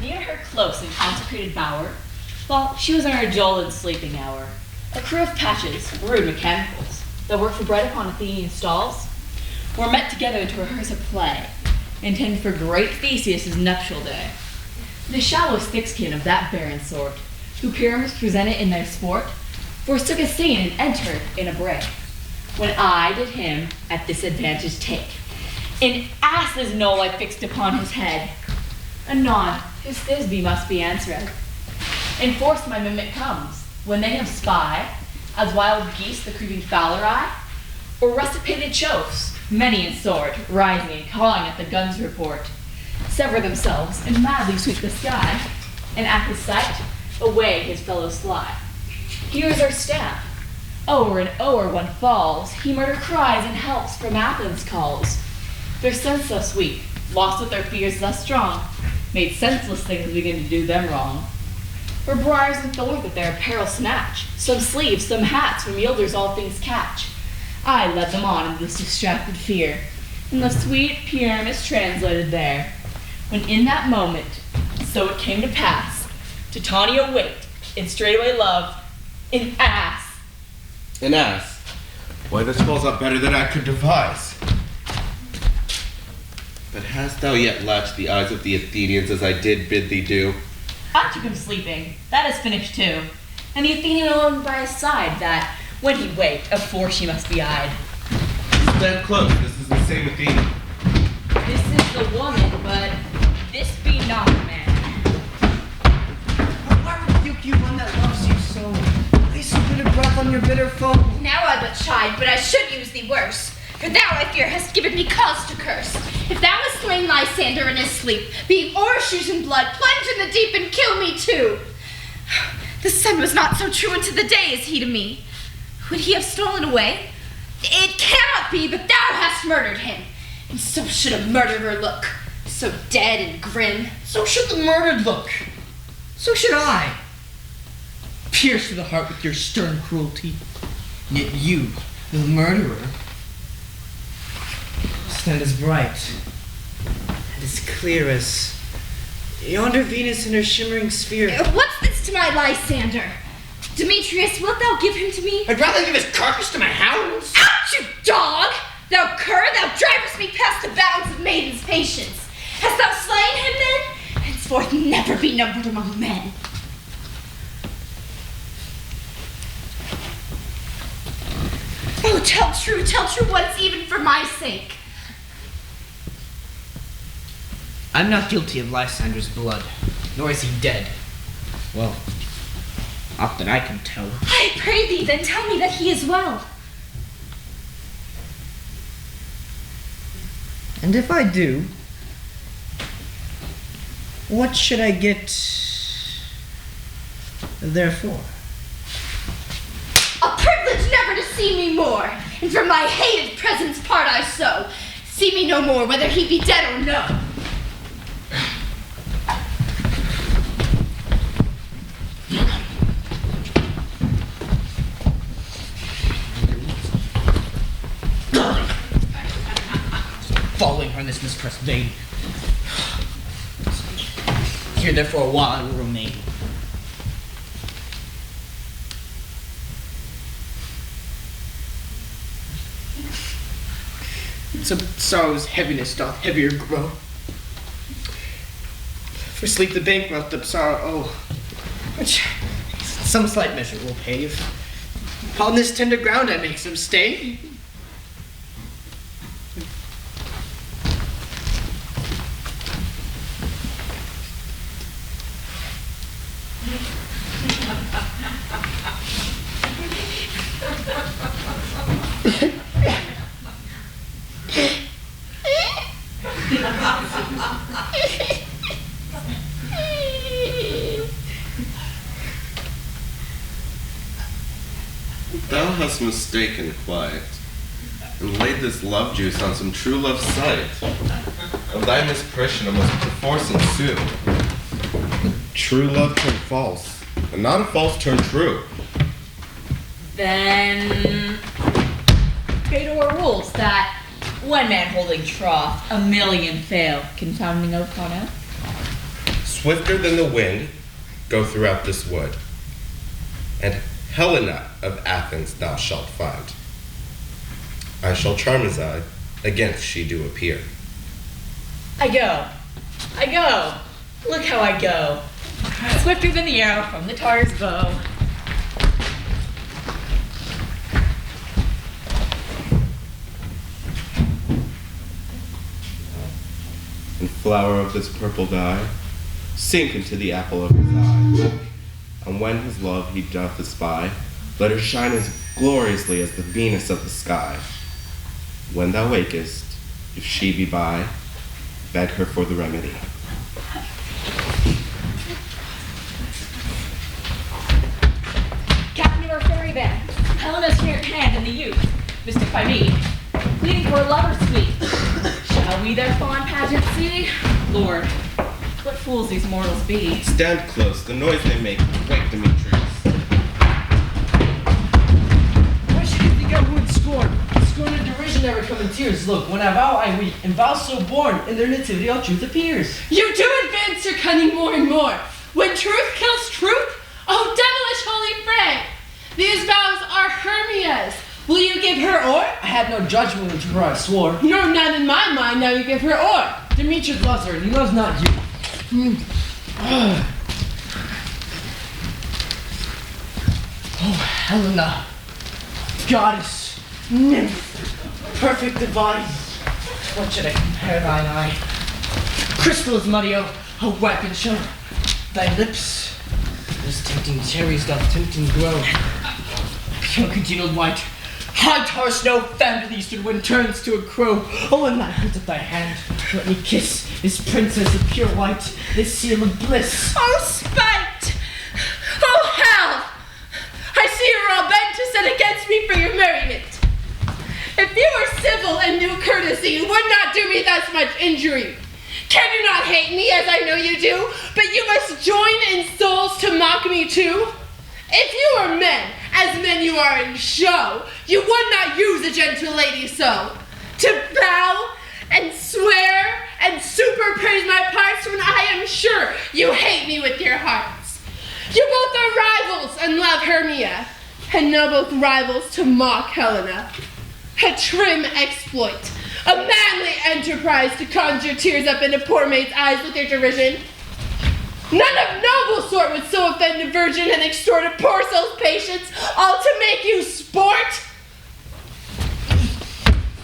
Near her close and consecrated bower, while she was in her dull and sleeping hour, a crew of patches, rude mechanicals, that worked for bread upon Athenian stalls, were met together to rehearse a play, intended for great Theseus' nuptial day. The shallow thickskin of that barren sort, who pyramids presented in their sport, forsook a scene and entered in a bray. When I did him at this advantage take, an ass's knoll I fixed upon his head. Anon, his Thisbe must be answered. In force my mimic comes, when they have spied, as wild geese the creeping fowler eye, or rusticated choughs, many in sort, rising and calling at the gun's report, sever themselves and madly sweep the sky, and at his sight, away his fellows fly. Here is our stamp. O'er and o'er one falls, he murder cries and helps from Athens calls. Their sense thus weak, lost with their fears thus strong, made senseless things begin to do them wrong. For briars and thorns with their apparel snatch, some sleeves, some hats, from yielders all things catch. I led them on in this distracted fear, and left sweet Pyramus translated there. When in that moment, so it came to pass, Titania waked, and straightway loved an ass. An ass? Why, this falls out better than I could devise. But hast thou yet latched the eyes of the Athenians as I did bid thee do? I took him sleeping, that is finished too, and the Athenian alone by his side, that, when he waked, of force she must be eyed. Stand close, this is the same Athenian. This is the woman, but this be not the man. Why rebuke you one that loves you so? Place a bitter breath on your bitter foe. Now I but chide, but I should use thee worse. For thou, I fear, hast given me cause to curse. If thou hast slain Lysander in his sleep, being o'ershoes in blood, plunge in the deep and kill me too. The sun was not so true unto the day as he to me. Would he have stolen away? It cannot be, but thou hast murdered him. And so should a murderer look, so dead and grim. So should the murdered look. So should I. Pierced to the heart with your stern cruelty. Yet you, the murderer, stand as bright and as clear as yonder Venus in her shimmering sphere. What's this to my Lysander? Demetrius, wilt thou give him to me? I'd rather give his carcass to my hounds. Out, you dog! Thou cur, thou drivest me past the bounds of maiden's patience. Hast thou slain him then? Henceforth never be numbered among men. Oh, tell true once, even for my sake. I'm not guilty of Lysander's blood, nor is he dead. Well, not that I can tell. I pray thee, then tell me that he is well. And if I do, what should I get therefore? A privilege never to see me more, and from my hated presence part I so. See me no more, whether he be dead or no. Following her in this mispressed vein. Here therefore a while I will remain. Some sorrow's heaviness doth heavier grow. For sleep the bankrupt of sorrow, which some slight measure will pay if upon this tender ground I make some stay. Thou hast mistaken quiet, and laid this love juice on some true love's sight. Of thy misprision must perforce ensue. True love turn false, and not a false turn true. Then Fedor rules that one man holding troth, a million fail, confounding upon out. Swifter than the wind, go throughout this wood, and Helena of Athens thou shalt find. I shall charm as I against she do appear. I go, look how I go, swifter than the arrow from the tar's bow. And flower of this purple dye, sink into the apple of his eye. And when his love he doth espy, let her shine as gloriously as the Venus of the sky. When thou wakest, if she be by, beg her for the remedy. Captain of our fairy band, Helena's here at hand and the youth, mystic by me, pleading for a lover sweet. Shall we their fond pageant see? Lord, what fools these mortals be. Stand close, the noise they make will wake Demetrius. Why should you think I would scorn? Scorn and derision never come in tears. Look, when I vow I weep, and vow so born, in their nativity all truth appears. You do advance your cunning more and more. When truth kills truth, oh devilish holy fray! These vows are Hermia's. Will you give her or? I had no judgment unto her I swore. No, not in my mind, now you give her or. Demetrius loves her, and he loves not you. Oh, Helena, goddess, nymph, perfect divine, what should I compare thine eye? Crystal is muddy, oh, wet and show. Thy lips, as tempting cherries doth tempting grow. Pure congealed white, high tar snow, fan to the eastern wind turns to a crow. Oh, when thou holds up thy hand, let me kiss this princess of pure white, this seal of bliss. Oh, spite! Oh, hell! I see you're all bent to set against me for your merriment. If you were civil and knew courtesy, you would not do me thus much injury. Can you not hate me, as I know you do, but you must join in souls to mock me too? If you were men, as men you are in show, you would not use a gentle lady so, to bow and swear and superpraise my parts when I am sure you hate me with your hearts. You both are rivals and love Hermia, and know both rivals to mock Helena. A trim exploit, a manly enterprise to conjure tears up into poor maid's eyes with your derision. None of noble sort would so offend a virgin and extort a poor soul's patience, all to make you sport.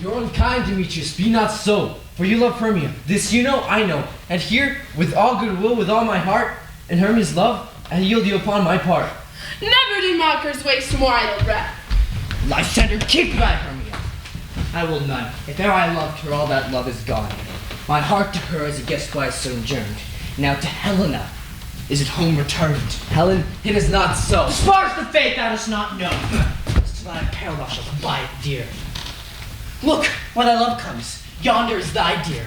You're unkind, Demetrius, be not so, for you love Hermia. This you know, I know, and here, with all goodwill, with all my heart, in Hermia's love, I yield you upon my part. Never do mockers waste more idle breath. Lysander, keep thy Hermia. I will none. If e'er I loved her, all that love is gone. My heart to her as a guest wise sojourned. Now to Helena is it home returned. Helen, it is not so. Sparse the fate thou dost not know. To thy peril thou shalt buy it dear. Look, when thy love comes, yonder is thy dear.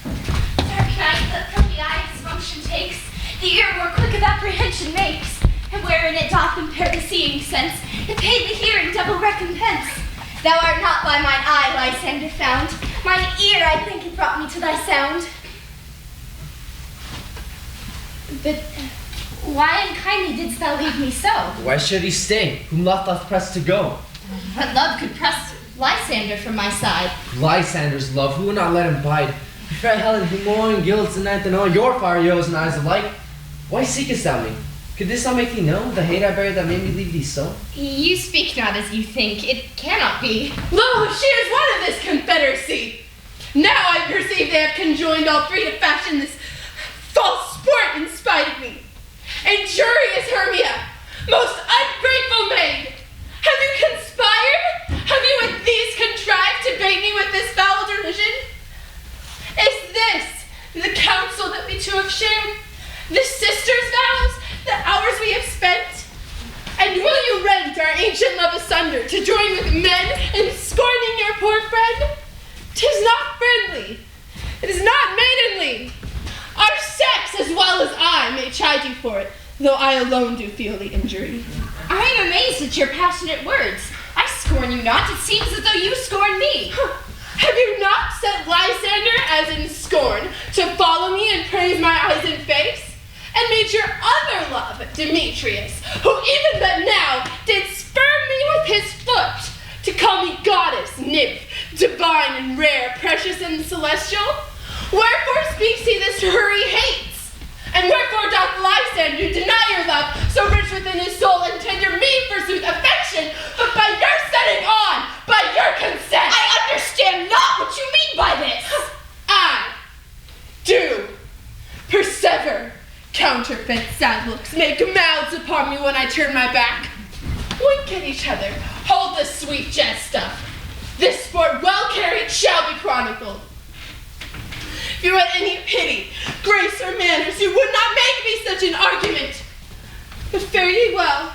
Dark night that from the eye dysfunction takes, the ear more quick of apprehension makes, and wherein it doth impair the seeing sense, it paid the hearing double recompense. Thou art not by mine eye, Lysander, found. Mine ear, I think, it brought me to thy sound. But why unkindly didst thou leave me so? Why should he stay, whom love doth press to go? What love could press Lysander from my side? Lysander's love, who would not let him bide? Fair Helen, who more in guilds tonight than all your fire yeos and eyes alike. Why seekest thou me? Could this not make thee know the hate I bear that made me leave thee so? You speak not as you think. It cannot be. Lo, she is one of this confederacy. Now I perceive they have conjoined all three to fashion this false sport in spite of me. Injurious Hermia, most ungrateful maid, have you conspired? Have you with these contrived to bait me with this foul derision? Is this the counsel that we two have shared? The sisters' vows? The hours we have spent? And will you rend our ancient love asunder to join with men in scorning your poor friend? 'Tis not friendly. It is not maidenly. Our sex, as well as I, may chide you for it, though I alone do feel the injury. I am amazed at your passionate words. I scorn you not. It seems as though you scorn me. Have you not set Lysander, as in scorn, to follow me and praise my eyes and face? And made your other love, Demetrius, who even but now did spurn me with his foot, to call me goddess, nymph, divine and rare, precious and celestial? Wherefore speaks he this to her he hates? And wherefore doth Lysander deny your love, so rich within his soul and tender me, forsooth, affection, but by your setting on, by your consent? I understand not what you mean by this. I do persever. Counterfeit sad looks make mouths upon me when I turn my back. Wink at each other, hold the sweet jest up. This sport well carried shall be chronicled. If you had any pity, grace, or manners, you would not make me such an argument. But fare ye well.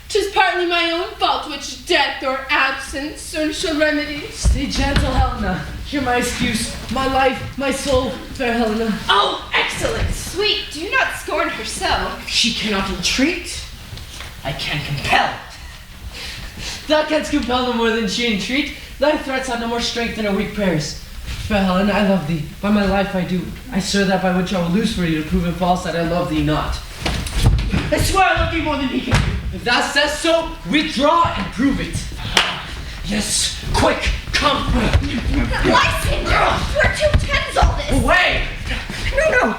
'Tis partly my own fault which death or absence soon shall remedy. Stay gentle, Helena. Hear my excuse. My life, my soul, fair Helena. Oh, excellent! Sweet, do not scorn her so. She cannot entreat. I can compel. Thou canst compel no more than she entreat. Thy threats have no more strength than her weak prayers. Fair Helena, I love thee. By my life I do. I swear that by which I will lose for thee to prove it false that I love thee not. I swear I love thee more than he can do. If thou says so, withdraw and prove it. Yes, quick, come. Lysander, we're too tense all this. Away! No.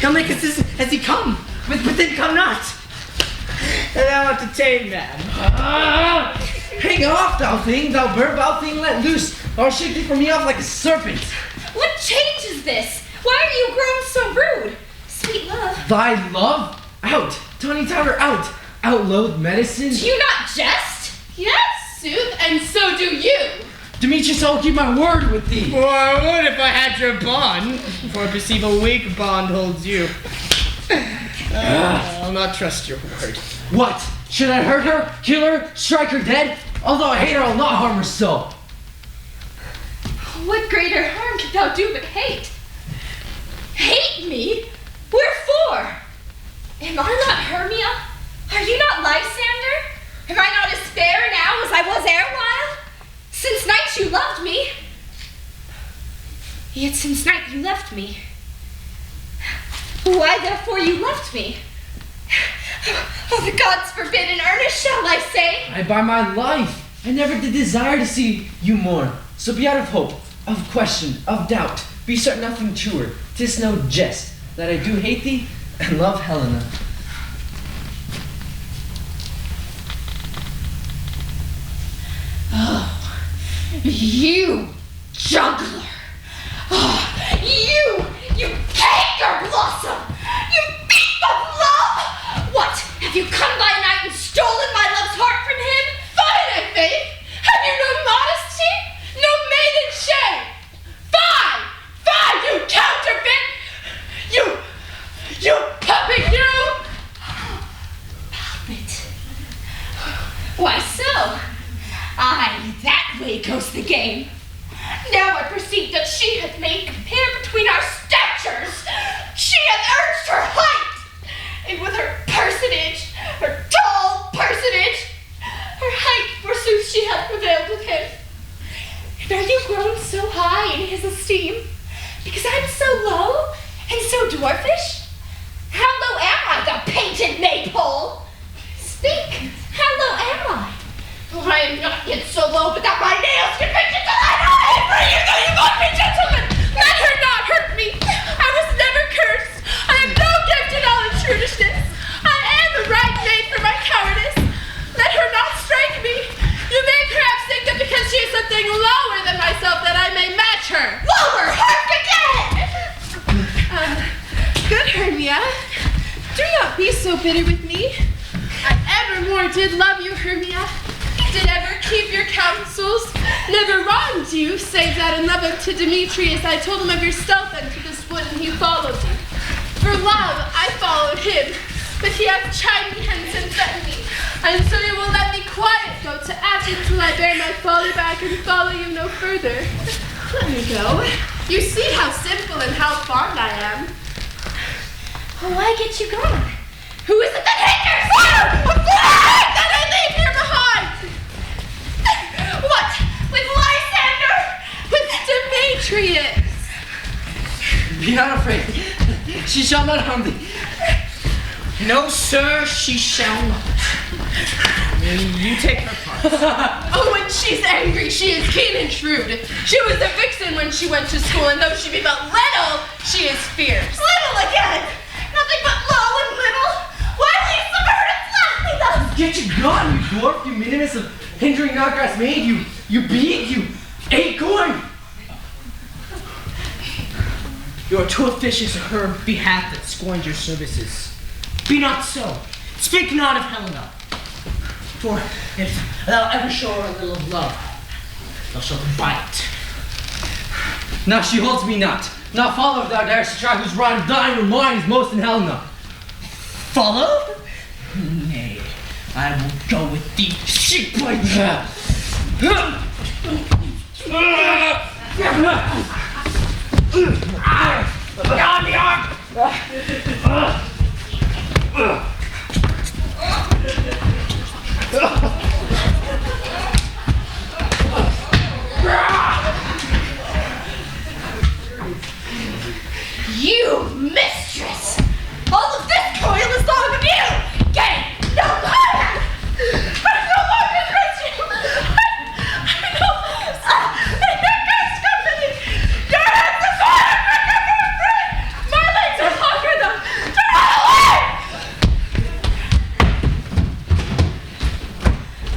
Come make us as he come, but then come not. And thou art a tame man. Hang off, thou thing, thou bird, thou thing let loose, or I'll shake thee from me off like a serpent. What change is this? Why are you grown so rude? Sweet love. Thy love? Out! Tawny Tower, out! Outload medicine? Do you not jest? Yes, sooth, and so do you. Demetrius, I will keep my word with thee. Well, I would if I had your bond, for I perceive a weak bond holds you. I'll not trust your word. What? Should I hurt her, kill her, strike her dead? Although I hate her, I'll not harm her so. What greater harm could thou do but hate? Hate me? Wherefore? Am I not Hermia? Are you not Lysander? Am I not as fair now as I was erewhile? Since night you loved me. Yet since night you left me. Why therefore you left me? Oh, the gods forbid in earnest shall I say. I by my life, I never did desire to see you more. So be out of hope, of question, of doubt. Be certain nothing truer. 'Tis no jest that I do hate thee and love Helena. Oh, you juggler! Oh, you canker blossom! You thief of love! What? Have you come by night and stolen my love's heart from him? Fie, thy faith! Have you no modesty? No maiden shame? Fie, you counterfeit! You puppet, you! Puppet? Why so? Aye, that way goes the game. Now I perceive that she hath made compare between our statures. She hath urged her height, and with her personage, her tall personage, her height, forsooth, she hath prevailed with him. And are you grown so high in his esteem, because I'm so low and so dwarfish? How low am I, the painted maypole? Speak, how low am I? For I am not yet so low, but that my nails can pinch it till I know I bring you that you must be gentlemen. Let her not her. Lower, hark again! Good Hermia, do not be so bitter with me. I evermore did love you, Hermia. Did ever keep your counsels, never wronged you, save that in love to Demetrius I told him of your stealth unto this wood, and he followed me. For love I followed him, but he hath chid me hence and threatened me, and so you will let me quiet go to Athens till I bear my folly back and follow you no further. Let me go. You see how simple and how fond I am. Oh, why get you going? Who is it that hinders you? That I leave here behind? What? With Lysander? With Demetrius? Be not afraid. She shall not harm thee. No, sir, she shall not. You take her part. Oh, when she's angry, she is keen and shrewd. She was a vixen when she went to school, and though she be but little, she is fierce. Little again! Nothing but low and little! Why leave the burdens left me thus? Get you gone, you dwarf, you minimus of hindering Notgrass maid, you beak, you acorn! You are too officious of her behalf that scorns your services. Be not so. Speak not of Helena. For if thou ever show her a little love, thou shalt bite. Now she holds me not. Not follow if thou darest to try whose right of thine or mine is most in Helena. Follow? Nay, I will go with thee. Sheep like that. You mistress! All of this toil is long of you! Get it! No more! I no longer trust you! I no in your guys' company! Your hands are fire! My legs are longer though! Turn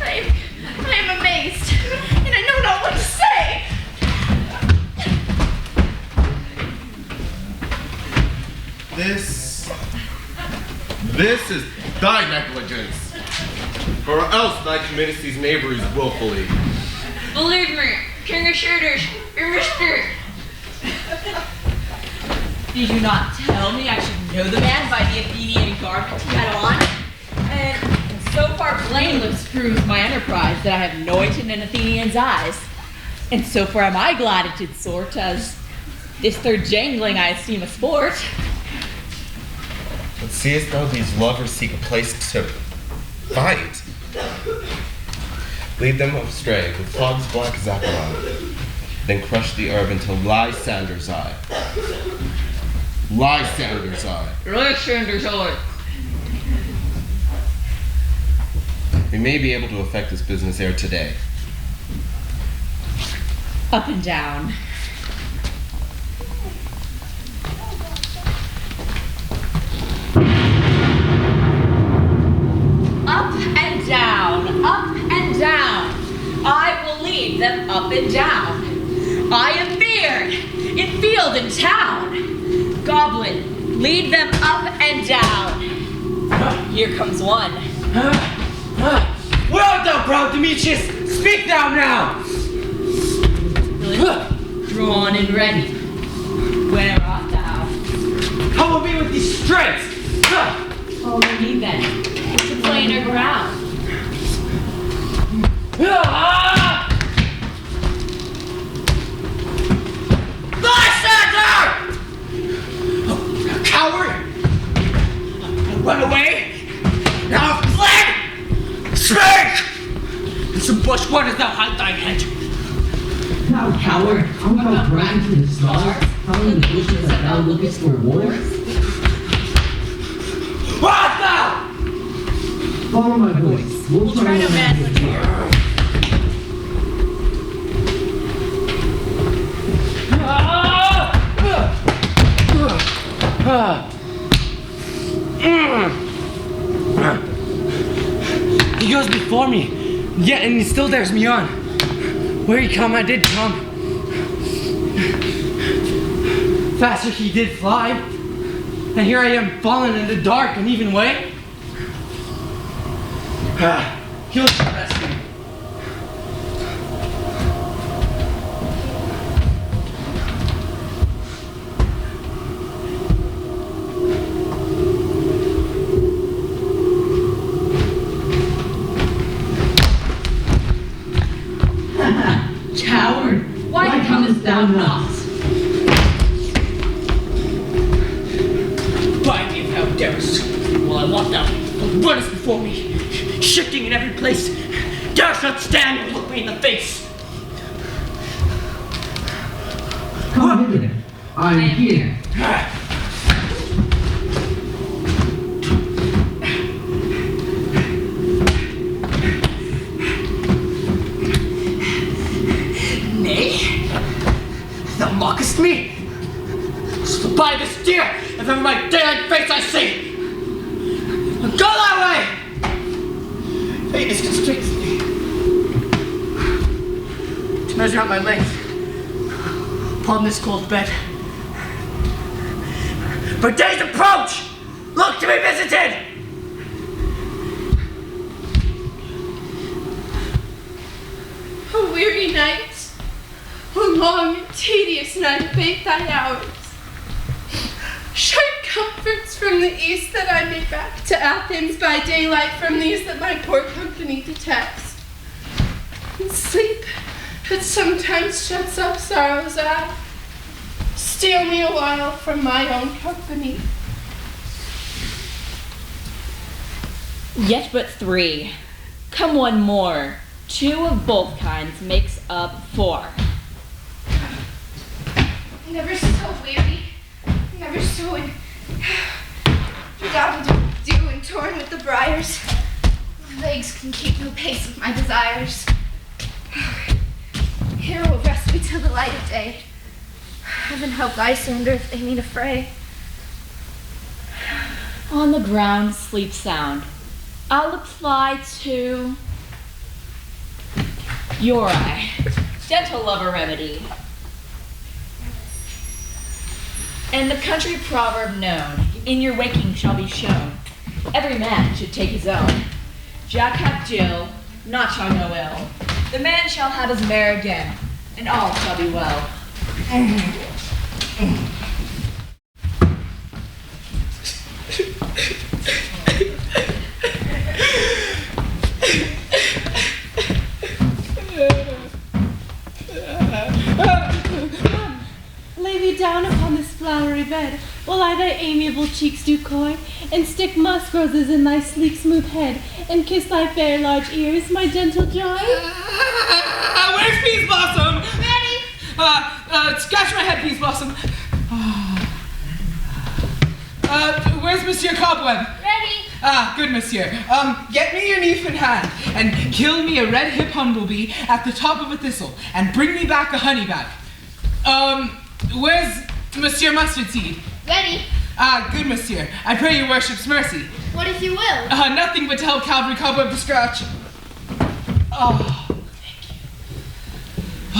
away! I am amazed, and I know not what to say! This is thy negligence, or else thou committest these knaveries willfully. Believe me, King of Shooters, you're Mr. Did you not tell me I should know the man by the Athenian garment he had on? And so far blameless proves my enterprise that I have noted in Athenian's eyes. And so far am I glad it did sort, as this third jangling I esteem a sport. But seest thou these lovers seek a place to fight? Lead them astray with Fog's black Zacharon, then crush the herb until Lysander's eye. Lysander's eye. Lysander's eye. We may be able to effect this business ere today. Up and down. Up and down, up and down. I will lead them up and down. I am feared in field and town. Goblin, lead them up and down. Here comes one. Where art thou, proud Demetrius? Speak thou now! Drawn and ready. Where art thou? How will be with these strengths? Follow me then, to plainer ground. Lysander! Oh, coward! Run away? Now I've fled! Speak! In some bush, where dost thou hide thy head? Thou coward, art thou bragging to the stars, telling the bushes that thou lookest for wars? Where art thou? Follow my voice. We'll try no man's here. He goes before me, yet and he still dares me on. Where he come, I did come. Faster he did fly, and here I am falling in the dark, uneven way. He'll rescue me. Coward, why comest thou not? By me if thou darest. Well, I want thou runnest before me, shifting in every place. Darest not stand and look me in the face. Come hither. I am here. Nay, thou mockest me. Slip by this deer, if ever my daylight face I see. Go that way! Fate is constricts me to measure out my length upon this cold bed. For days approach! Look to be visited! A weary night, a long and tedious night, abate thy hours. Shine comforts from the east that I may back to Athens by daylight from these that my poor company detects. And sleep that sometimes shuts up sorrow's eye, steal me a while from my own company. Yet but 3. Come one more. 2 of both kinds makes up 4. Never so weary, never so bedaubbled with dew and torn with the briars. My legs can keep no pace with my desires. Here will rest me till the light of day. Heaven help Lysander if they meet a fray. On the ground, sleep sound. I'll apply to your eye. Gentle lover remedy. And the country proverb known, in your waking shall be shown. Every man should take his own. Jack hath Jill, not shall go ill. The man shall have his mare again, and all shall be well. Lay thee down upon this flowery bed, while I thy amiable cheeks do coy, and stick musk roses in thy sleek smooth head, and kiss thy fair large ears, my gentle joy. Where's Peas Blossom? Ready? Scratch my head, Peas Blossom. Where's Monsieur Cobweb? Ready? Good, monsieur. Get me your knife in hand, and kill me a red hip humblebee at the top of a thistle, and bring me back a honey bag. Where's Monsieur Mustard Seed? Ready? Good, monsieur. I pray your worship's mercy. What if you will? Nothing but to help Calvary Cobweb to scratch. Oh, thank you.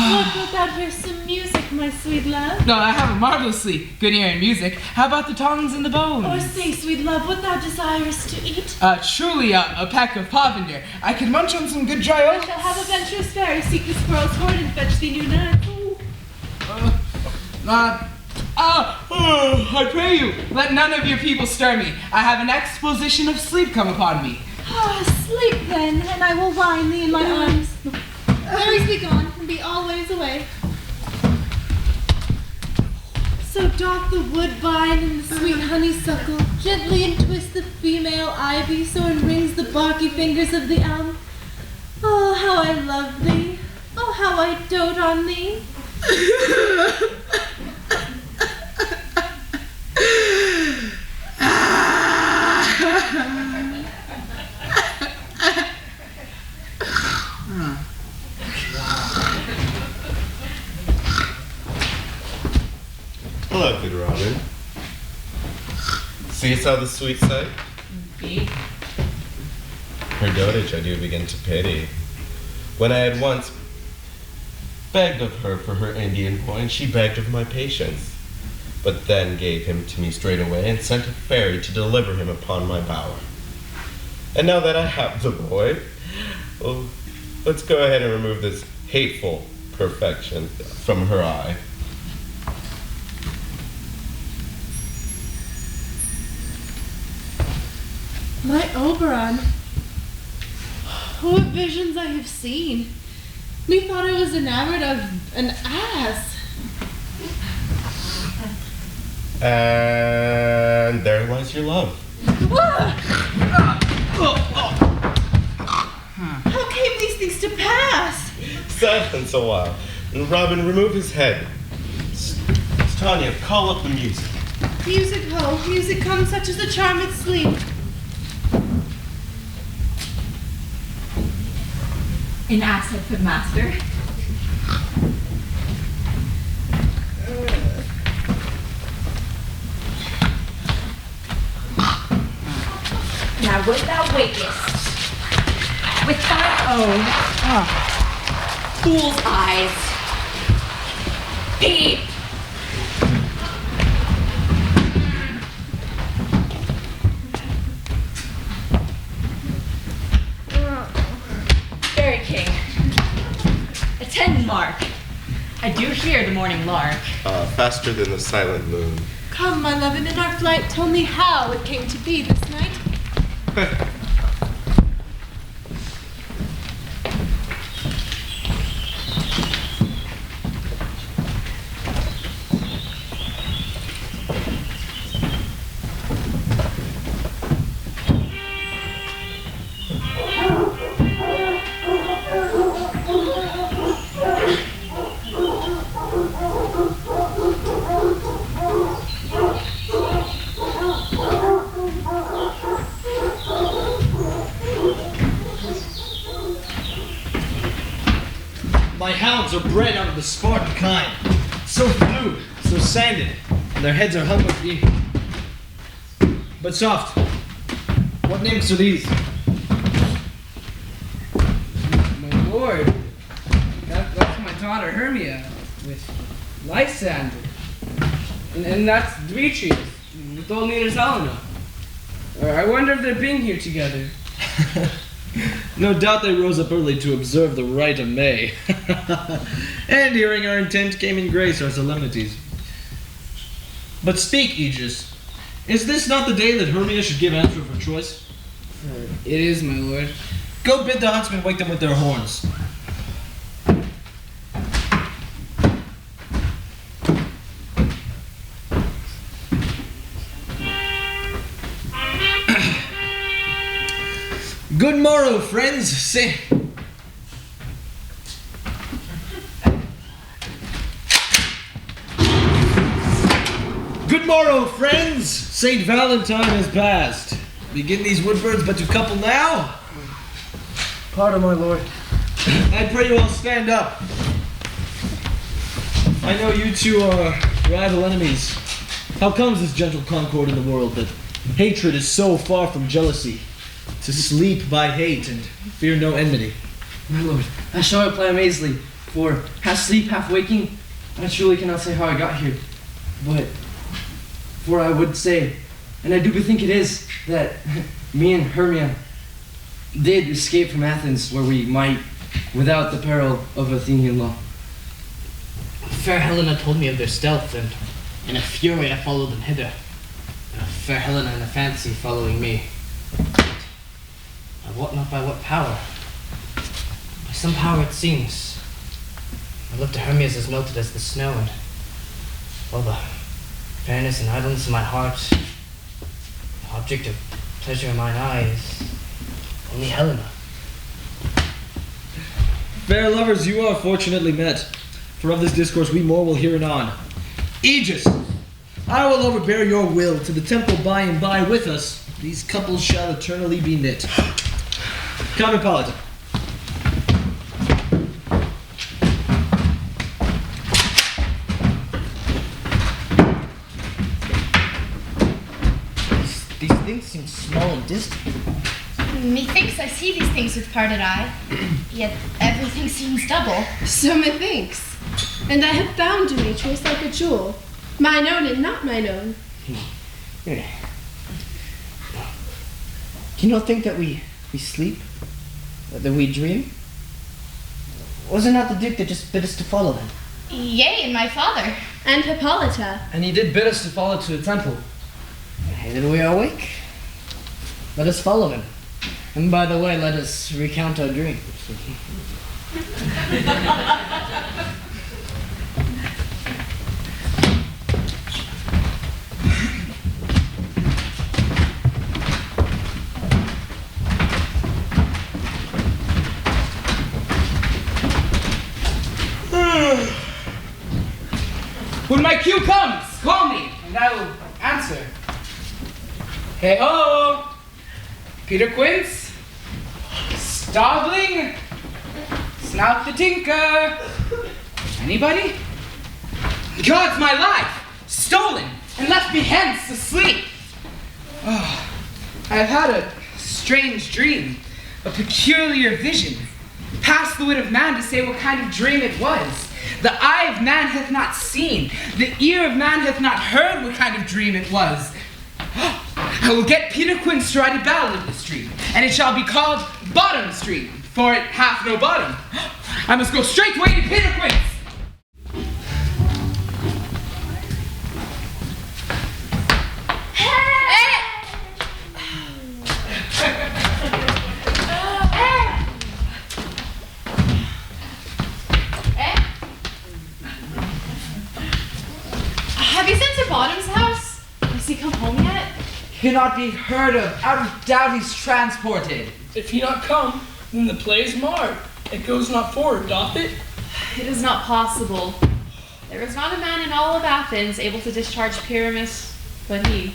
Lord, wilt thou hear some music, my sweet love? No, I have a marvelously good ear in music. How about the tongs and the bones? Or say, sweet love, what thou desirest to eat? Truly a peck of provender. I can munch on some good dry I oats. shall have a venturous fairy seek the squirrel's hoard and fetch thee new nuts. I pray you, let none of your people stir me. I have an exposition of sleep come upon me. Sleep then, and I will wind thee in my arms. Fairies be gone, and be always away. So doth the woodbine and the sweet honeysuckle gently entwist the female ivy, so enrings the barky fingers of the elm. Oh, how I love thee! Oh, how I dote on thee! Hello, good Robin. Seest thou the sweet sight? Indeed. Her dotage I do begin to pity. When I had once begged of her for her Indian boy, and she begged of my patience. but then gave him to me straightway and sent a fairy to deliver him upon my bower. And now that I have the boy, well, let's go ahead and remove this hateful perfection from her eye. My Oberon, what visions I have seen. Methought I was enamored of an ass. And there lies your love. How came these things to pass? Silence a while. And Robin, remove his head. Tanya, call up the music. Music ho, music come, such as the charmed sleep. In accent for master. Now when thou wakest, with thine own fool's eyes, peep! Fairy King, attend mark. I do hear the morning lark. Faster than the silent moon. Come, my love, and in our flight tell me how it came to be this night. My hounds are bred out of the Spartan kind, so blue, so sanded, and their heads are hung with beam. But soft, what names are these? My lord, that's my daughter Hermia with Lysander, and that's Demetrius with old Nina's Helena. I wonder if they're being here together. No doubt they rose up early to observe the rite of May. And hearing our intent came in grace our solemnities. But speak, Aegis. Is this not the day that Hermia should give answer of her choice? It is, my lord. Go bid the huntsmen wake them with their horns. Good morrow, friends. Say. Good morrow, friends. Saint Valentine has passed. Begin these woodbirds but to couple now? Pardon, my lord. I pray you all stand up. I know you two are rival enemies. How comes this gentle concord in the world that hatred is so far from jealousy? To sleep by hate and fear no enmity. My lord, I shall reply amazingly, for half sleep, half waking, I truly cannot say how I got here. But, for I would say, and I do bethink it is, that me and Hermia did escape from Athens, where we might, without the peril of Athenian law. Fair Helena told me of their stealth, and in a fury I followed them hither. Fair Helena in a fancy following me. I wot not by what power. By some power it seems. My love to Hermias is melted as the snow, and all the fairness and idleness of my heart, the object of pleasure in mine eyes, only Helena. Fair lovers, you are fortunately met, for of this discourse we more will hear anon. Aegis, I will overbear your will to the temple by and by with us. These couples shall eternally be knit. Come, Hippolyta. These things seem small and distant. Methinks I see these things with parted eye, yet everything seems double. So methinks. And I have found Demetrius like a jewel. Mine own and not mine own. Do you not think that we sleep? That we dream? Was it not the Duke that just bid us to follow him? Yea, and my father. And Hippolyta. And he did bid us to follow to the temple. And then we are awake. Let us follow him. And by the way, let us recount our dreams. When my cue comes, call me, and I will answer. Hey ho! Peter Quince? Starveling? Snout the Tinker? Anybody? God's my life! Stolen and left me hence asleep! Oh, I've had a strange dream, a peculiar vision. Past the wit of man to say what kind of dream it was. The eye of man hath not seen, the ear of man hath not heard what kind of dream it was. I will get Peter Quince to write a ballad of this dream, and it shall be called Bottom Street, for it hath no bottom. I must go straightway to Peter Quince. Have you sent to Bottom's house? Has he come home yet? Cannot be heard of. Out of doubt he's transported. If he not come, then the play is marred. It goes not forward, doth it? It is not possible. There is not a man in all of Athens able to discharge Pyramus but he.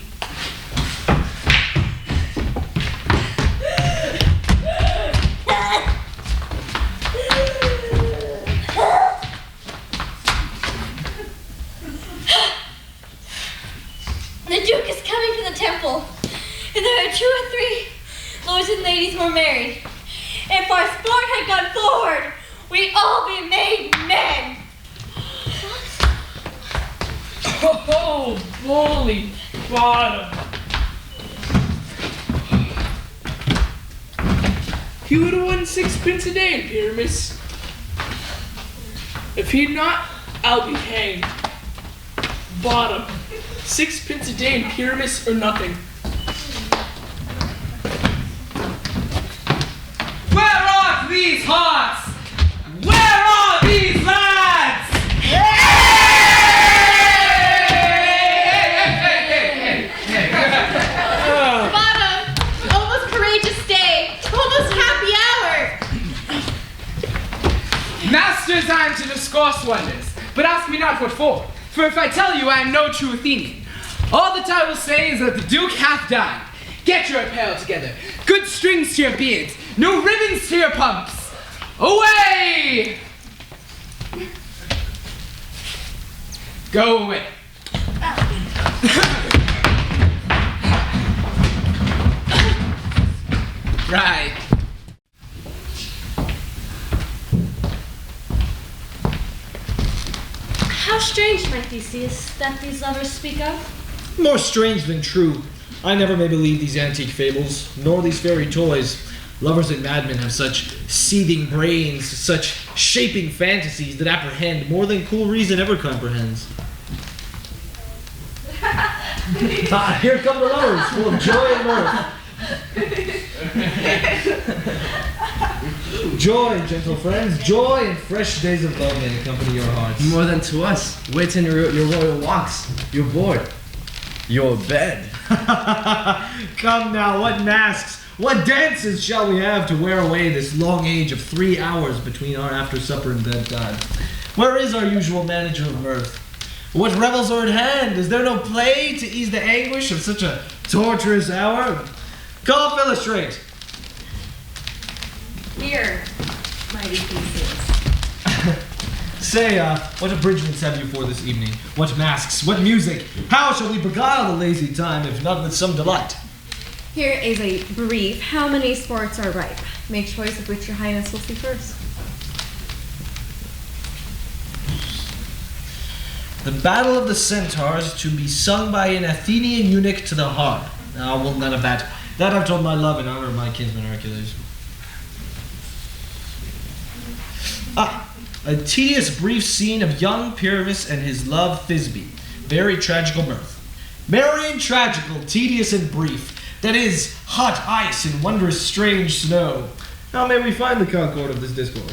The Duke is coming to the temple, and there are 2 or 3 lords and ladies more married. If our sport had gone forward, we'd all be made men. Oh, bully Bottom. He would have won 6 a day in Pyramus. If he'd not, I'll be hanged. Bottom. 6 a day in Pyramus or nothing. Where are these hearts? Where are these lads? Bottom, almost courageous day, almost happy hour. Masters, I am to discourse wonders, but ask me not what for. For if I tell you, I am no true Athenian. All that I will say is that the Duke hath died. Get your apparel together. Good strings to your beards. No ribbons to your pumps. Away! Go away. Right. How strange, my Theseus, that these lovers speak of. More strange than true. I never may believe these antique fables, nor these fairy toys. Lovers and madmen have such seething brains, such shaping fantasies that apprehend more than cool reason ever comprehends. Here come the lovers, full of joy and mirth. Joy, gentle friends, joy and fresh days of love may accompany your hearts. More than to us. Wait in your royal walks, your board, your bed. Come now, what masks, what dances shall we have to wear away this long age of 3 hours between our after supper and bedtime? Where is our usual manager of mirth? What revels are at hand? Is there no play to ease the anguish of such a torturous hour? Call Philostrate. Here, mighty Theseus. Say, what abridgments have you for this evening? What masks? What music? How shall we beguile the lazy time, if not with some delight? Here is a brief. How many sports are ripe? Make choice of which your highness will see first. The battle of the centaurs to be sung by an Athenian eunuch to the harp. No, well, none of that. That I've told my love in honor of my kinsman Hercules. A tedious brief scene of young Pyramus and his love Thisbe. Very tragical mirth. Merry and tragical, tedious and brief. That is, hot ice and wondrous strange snow. How may we find the concord of this discourse?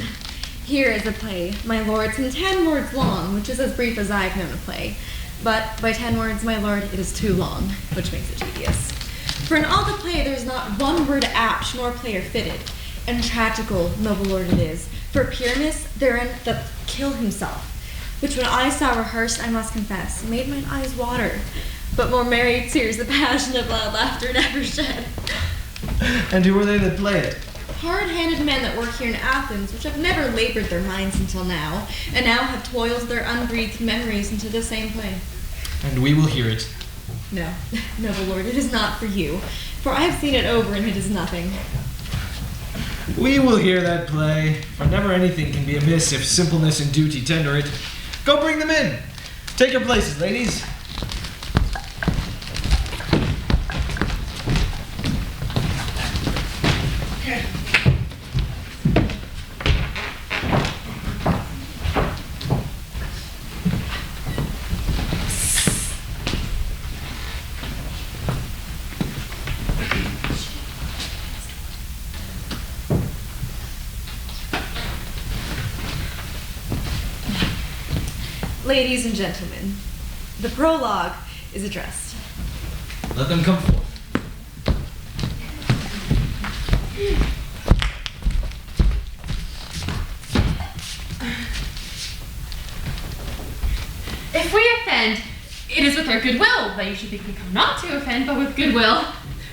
Here is a play, my lords, in 10 words long, which is as brief as I have known a play. But by 10 words, my lord, it is too long, which makes it tedious. For in all the play there is not one word apt, nor player fitted. And tragical, noble lord, it is. For Pyramus therein doth kill himself, which when I saw rehearsed, I must confess, made mine eyes water. But more merry tears the passion of loud laughter never shed. And who are they that play it? Hard-handed men that work here in Athens, which have never labored their minds until now, and now have toiled their unbreathed memories into the same play. And we will hear it. No, noble lord, it is not for you, for I have seen it over, and it is nothing. We will hear that play, for never anything can be amiss if simpleness and duty tender it. Go bring them in. Take your places, ladies. Ladies and gentlemen, the prologue is addressed. Let them come forth. If we offend, it is with our goodwill, that you should think we come not to offend, but with goodwill.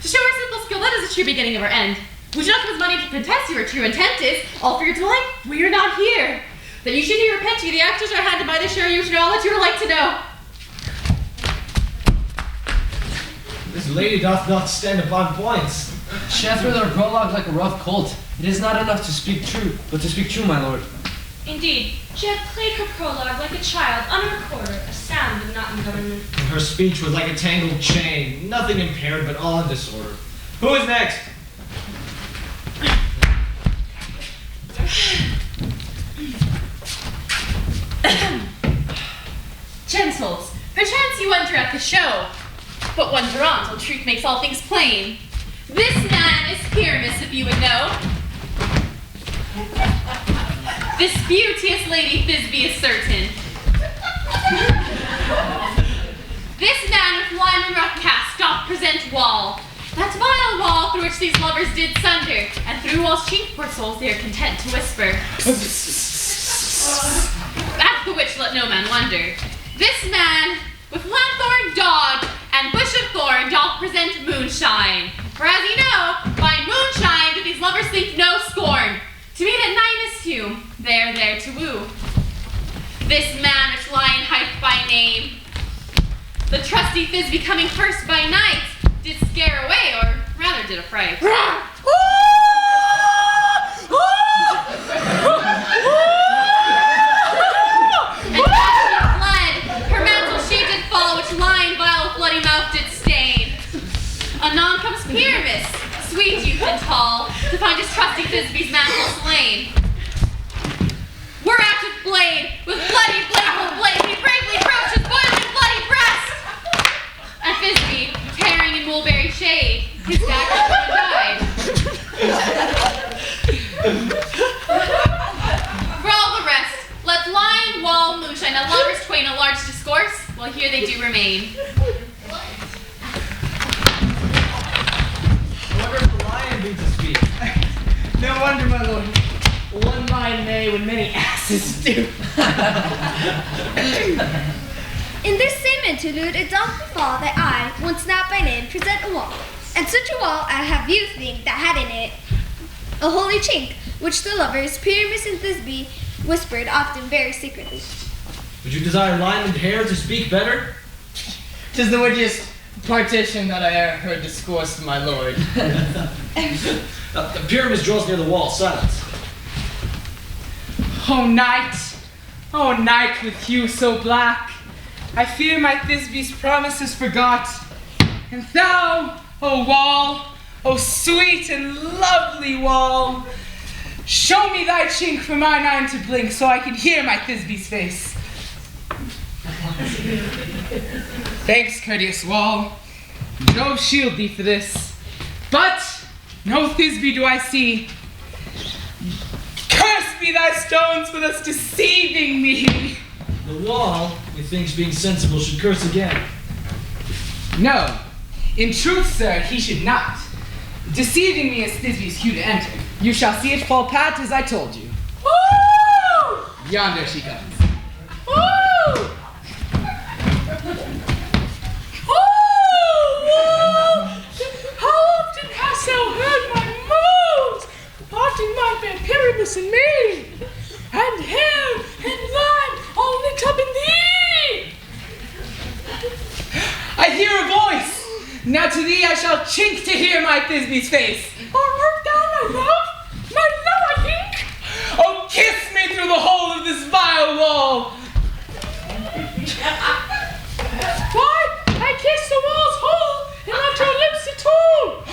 To show our simple skill, that is the true beginning of our end. We should not give us money to contest your true intent is, all for your delight, we are not here. That you should hear repent you, the actors are handed by the share you should all that you are like to know. This lady doth not stand upon points. She hath read our prologue like a rough colt. It is not enough to speak true, but to speak true, my lord. Indeed, she had played her prologue like a child, unrecorded, a sound and not in government. And her speech was like a tangled chain, nothing impaired but all in disorder. Who is next? Gentles, perchance you wonder at the show, but wonder on till truth makes all things plain. This man is Pyramus, if you would know. This beauteous lady Thisbe is certain. This man with lime and rough cast doth present wall, that vile wall through which these lovers did sunder, and through wall's chink poor souls they are content to whisper. At the which let no man wonder. This man, with lanthorn dog and bush of thorn, doth present moonshine. For as ye know, by moonshine do these lovers think no scorn. To meet at Nimus' tomb, they are there to woo. This man which lion hight by name, the trusty Thisbe coming first by night, did scare away, or rather did affright. Anon comes Pyramus, sweet youth and tall, to find his trusty Thisbe's mantle slain. We're at with blade, with bloody bladeful blade, he bravely broached his boiling bloody breast. And Thisbe, tearing in mulberry shade, his dagger died. For all the rest, let lion, wall, moonshine, and lovers twain a large discourse, while here they do remain. To speak. No wonder, my lord. One mind may when many asses do. In this same interlude, it doth befall that I, once not by name, present a wall. And such a wall I have you think that had in it a holy chink, which the lovers, Pyramus and Thisbe, whispered often very secretly. Would you desire line and hair to speak better? 'Tis the wittiest partition that I e'er heard discourse, my lord. The Pyramus draws near the wall. Silence. Oh night with hue so black, I fear my Thisbe's promises forgot. And thou, O wall, O sweet and lovely wall, show me thy chink for mine eye to blink so I can hear my Thisbe's face. Thanks, courteous wall. Jove shield thee for this. But no Thisbe do I see. Curse be thy stones for thus deceiving me. The wall, methinks being sensible, should curse again. No. In truth, sir, he should not. Deceiving me is Thisbe's cue to enter. You shall see it fall pat as I told you. Woo! Yonder she comes. Woo! How often hast thou heard my moans, parting my fair Pyramus and me, and hair and line all lit up in thee? I hear a voice. Now to thee I shall chink to hear my Thisbe's face. Art thou my love? My love, I think. Oh, kiss me through the hole of this vile wall. Why, I kiss the wall's hole and not your lips at all.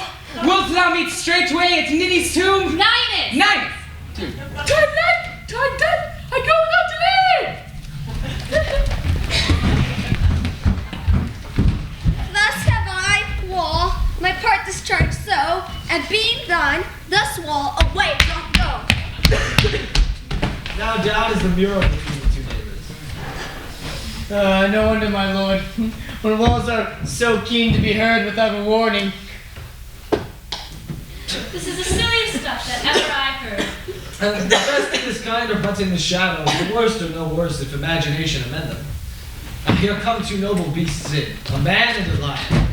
Wilt thou meet straightway at Ninny's tomb? Ninus! Ninus! Time dead, I go without delay. Thus have I, wall, my part discharged so, and being done, thus wall away doth go. Now down is the mural between the two neighbors. No wonder, my lord, when walls are so keen to be heard without a warning. This is the silliest stuff that ever I heard. And the best of this kind are but in the shadow. The worst are no worse if imagination amend them. Now here come two noble beasts in, a man and a lion.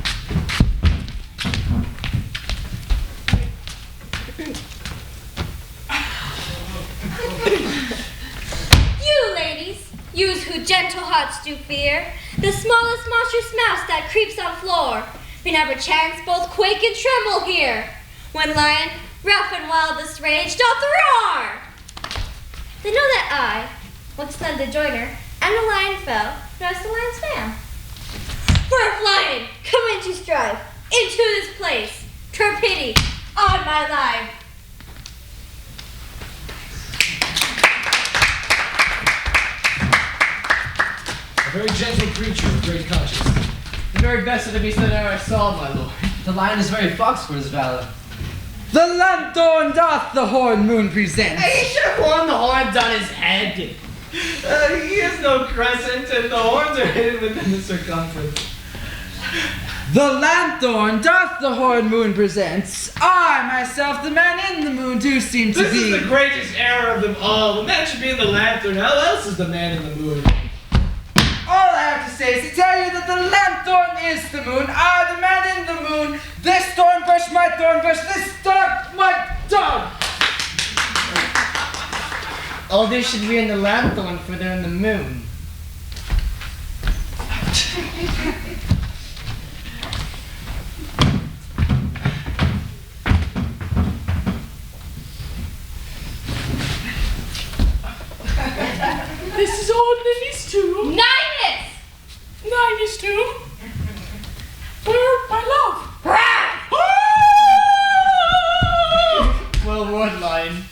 You ladies, yous who gentle hearts do fear, the smallest monstrous mouse that creeps on floor, may never chance both quake and tremble here, when lion, rough and wildest rage, doth roar. They know that I, once none the joiner, and the lion fell, as the lion's fan. For if lion, come in to strive, into this place, for pity, on my life. A very gentle creature of great conscience. The very best of the beasts that ever I saw, my lord. The lion is very fox for his valor. The lanthorn doth the horn moon present. He should have worn the horns on his head. He has no crescent, and the horns are hidden within the circumference. The lanthorn doth the horn moon presents. I, myself, the man in the moon, do seem to This be. is the greatest error of them all. The man should be in the lantern. How else is the man in the moon? All I have to say is to tell you that the lanthorn is the moon. I, the man in the moon. This thorn bush, my thorn bush. This dog, my dog. Oh, they should be in the lanthorn, for they're in the moon. This is old Ninny's tomb. Ninus! Ninny's tomb. Where, my love? Well, what line?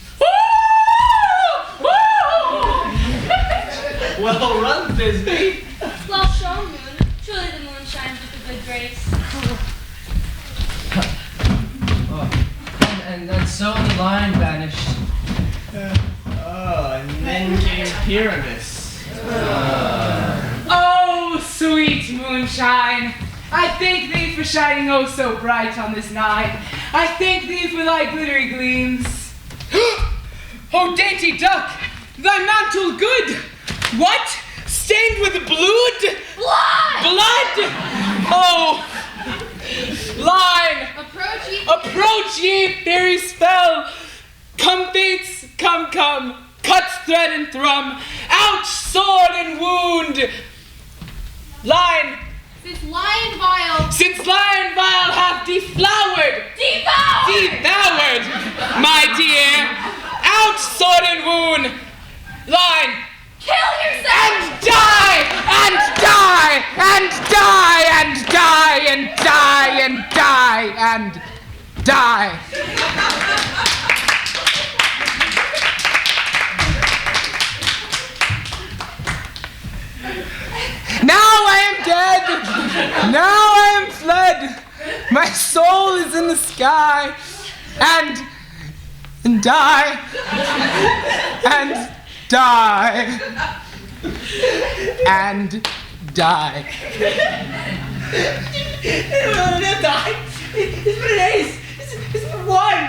Well run, Thisbe. Well shown, moon. Truly the moon shines with a good grace. And so the lion vanished. And then came Pyramus. Oh, sweet moonshine. I thank thee for shining oh so bright on this night. I thank thee for thy glittery gleams. Oh, dainty duck, thy mantle good. What? Stained with blood? Blood! Oh, line. Approach ye, fairy spell. Come, fates, come, come. Cut, thread, and thrum. Ouch, sword, and wound. Line. Since lion vile hath deflowered. devoured, my dear. Ouch, sword, and wound. Line. kill yourself And die! And die! and die and die and die and die and die. Now I am dead. Now I am fled. My soul is in the sky and die and die and die. I'm gonna die. It's been an ace. It's been one.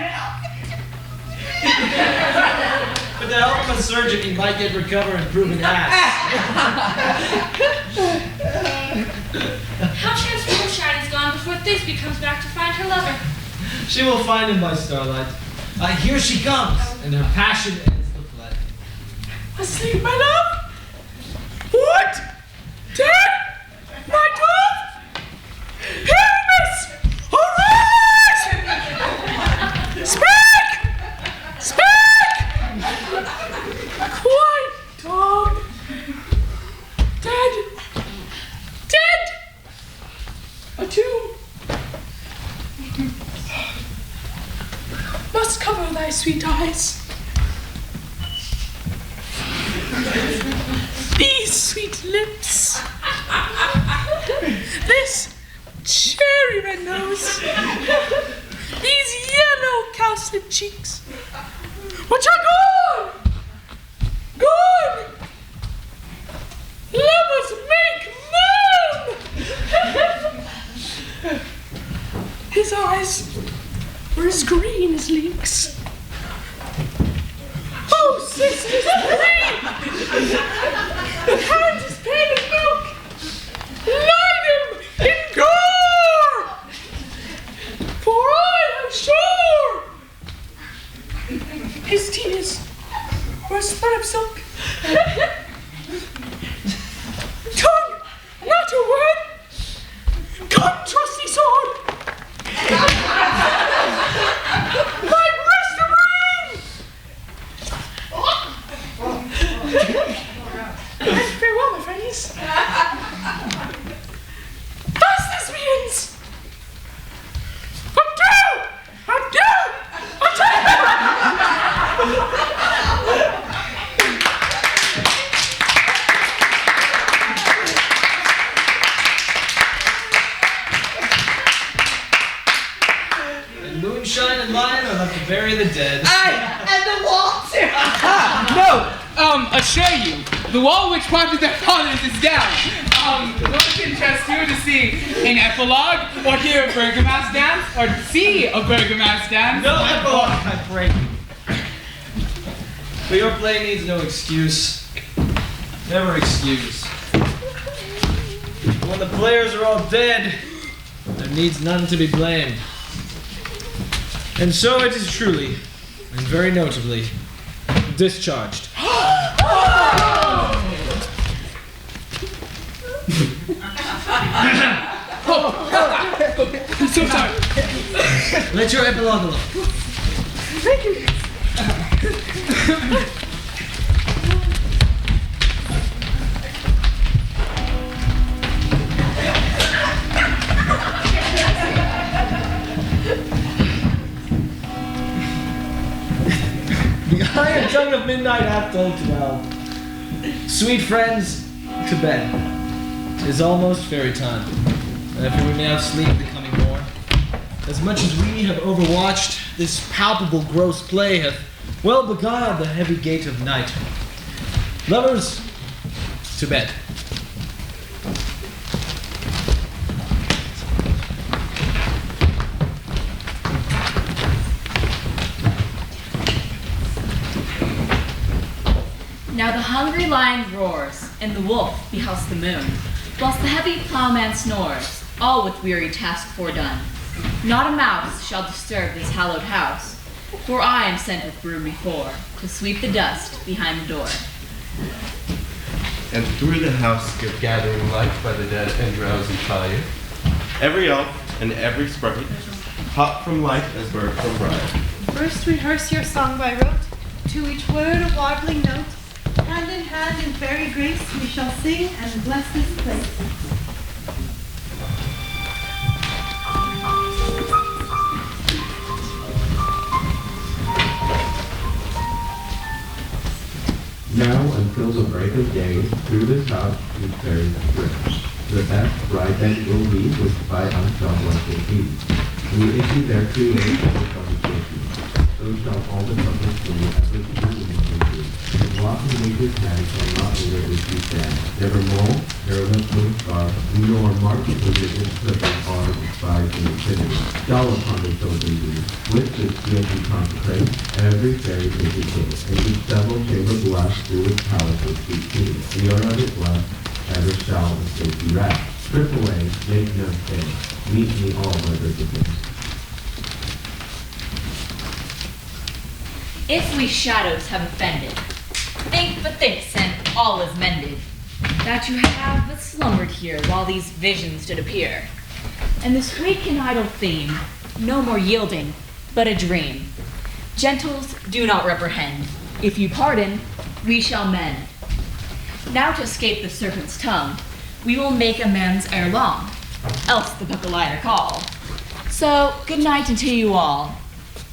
With the help of a surgeon, he might get recovered and proven ass. How chance Moonshine is gone before Thisbe comes back to find her lover? She will find him by starlight. Here she comes, and her passion ends the play. Asleep, my love? What? Dead? My dove? Here, miss! Arise! Speak! Speak! Quiet, dog. Dead. Dead. A tomb. Must cover thy sweet eyes. These sweet lips. This cherry red nose. These yellow cowslip cheeks. Which are gone! Gone! Lovers make moan! His eyes were as green as leeks. Oh, sisters, breathe! The hand is pale as milk. Line him in gore! For I am sure his tears were a thread of silk. Tongue, not a word. Come, trusty sword. My breast to and farewell, my friends. Thus this begins. Adieu! Adieu! And Moonshine and Lion are left to bury the dead. Aye, and the waltzer. No, assure you, the wall which parted their fathers is down. Will it interest you to see an epilogue, or hear a Bergamask dance, or see a Bergamask dance? No epilogue, I pray. But your play needs no excuse. Never excuse. When the players are all dead, there needs none to be blamed. And so it is truly, and very notably, discharged. I'm so sorry. Let your epilogue alone. Thank you. The iron tongue of midnight hath told 12. Sweet friends, to bed. 'Tis almost fairy time. Therefore we may have sleep the coming morn. As much as we have overwatched, this palpable gross play hath well beguiled the heavy gate of night. Lovers, to bed. Now the hungry lion roars, and the wolf behouse the moon, whilst the heavy plowman snores, all with weary task foredone. Not a mouse shall disturb this hallowed house, for I am sent with broom before, to sweep the dust behind the door. And through the house go gathering light by the dead and drowsy fire. Every elf and every sprite, hop from light as bird from briar. First rehearse your song by rote, to each word a warbling note. Hand in hand in fairy grace we shall sing and bless this place. Now until the break of day, through this house we carry drift. The best ride that will be was by us on Paso KIDS. We issue their 2 days of publication. So shall all the public see ever truly do. The block in nature's hand shall not deliberately stand. Nevermore, perilous moon star, nor march position slipping on spies in infinity. Shall upon the children be, with this field we consecrate, every fairy is a king, and each double chamber blessed through its palace of sweet king. The owner of it blessed, ever shall the state be wrapped. Strip away, make no stay. Meet me all my visitors. If we shadows have offended, think but thinks, and all is mended. That you have but slumbered here while these visions did appear. And this weak and idle theme, no more yielding, but a dream. Gentles, do not reprehend. If you pardon, we shall mend. Now to escape the serpent's tongue, we will make amends ere long, else the buckle-lighter call. So, good night unto you all.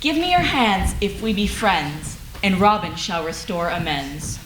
Give me your hands if we be friends, and Robin shall restore amends.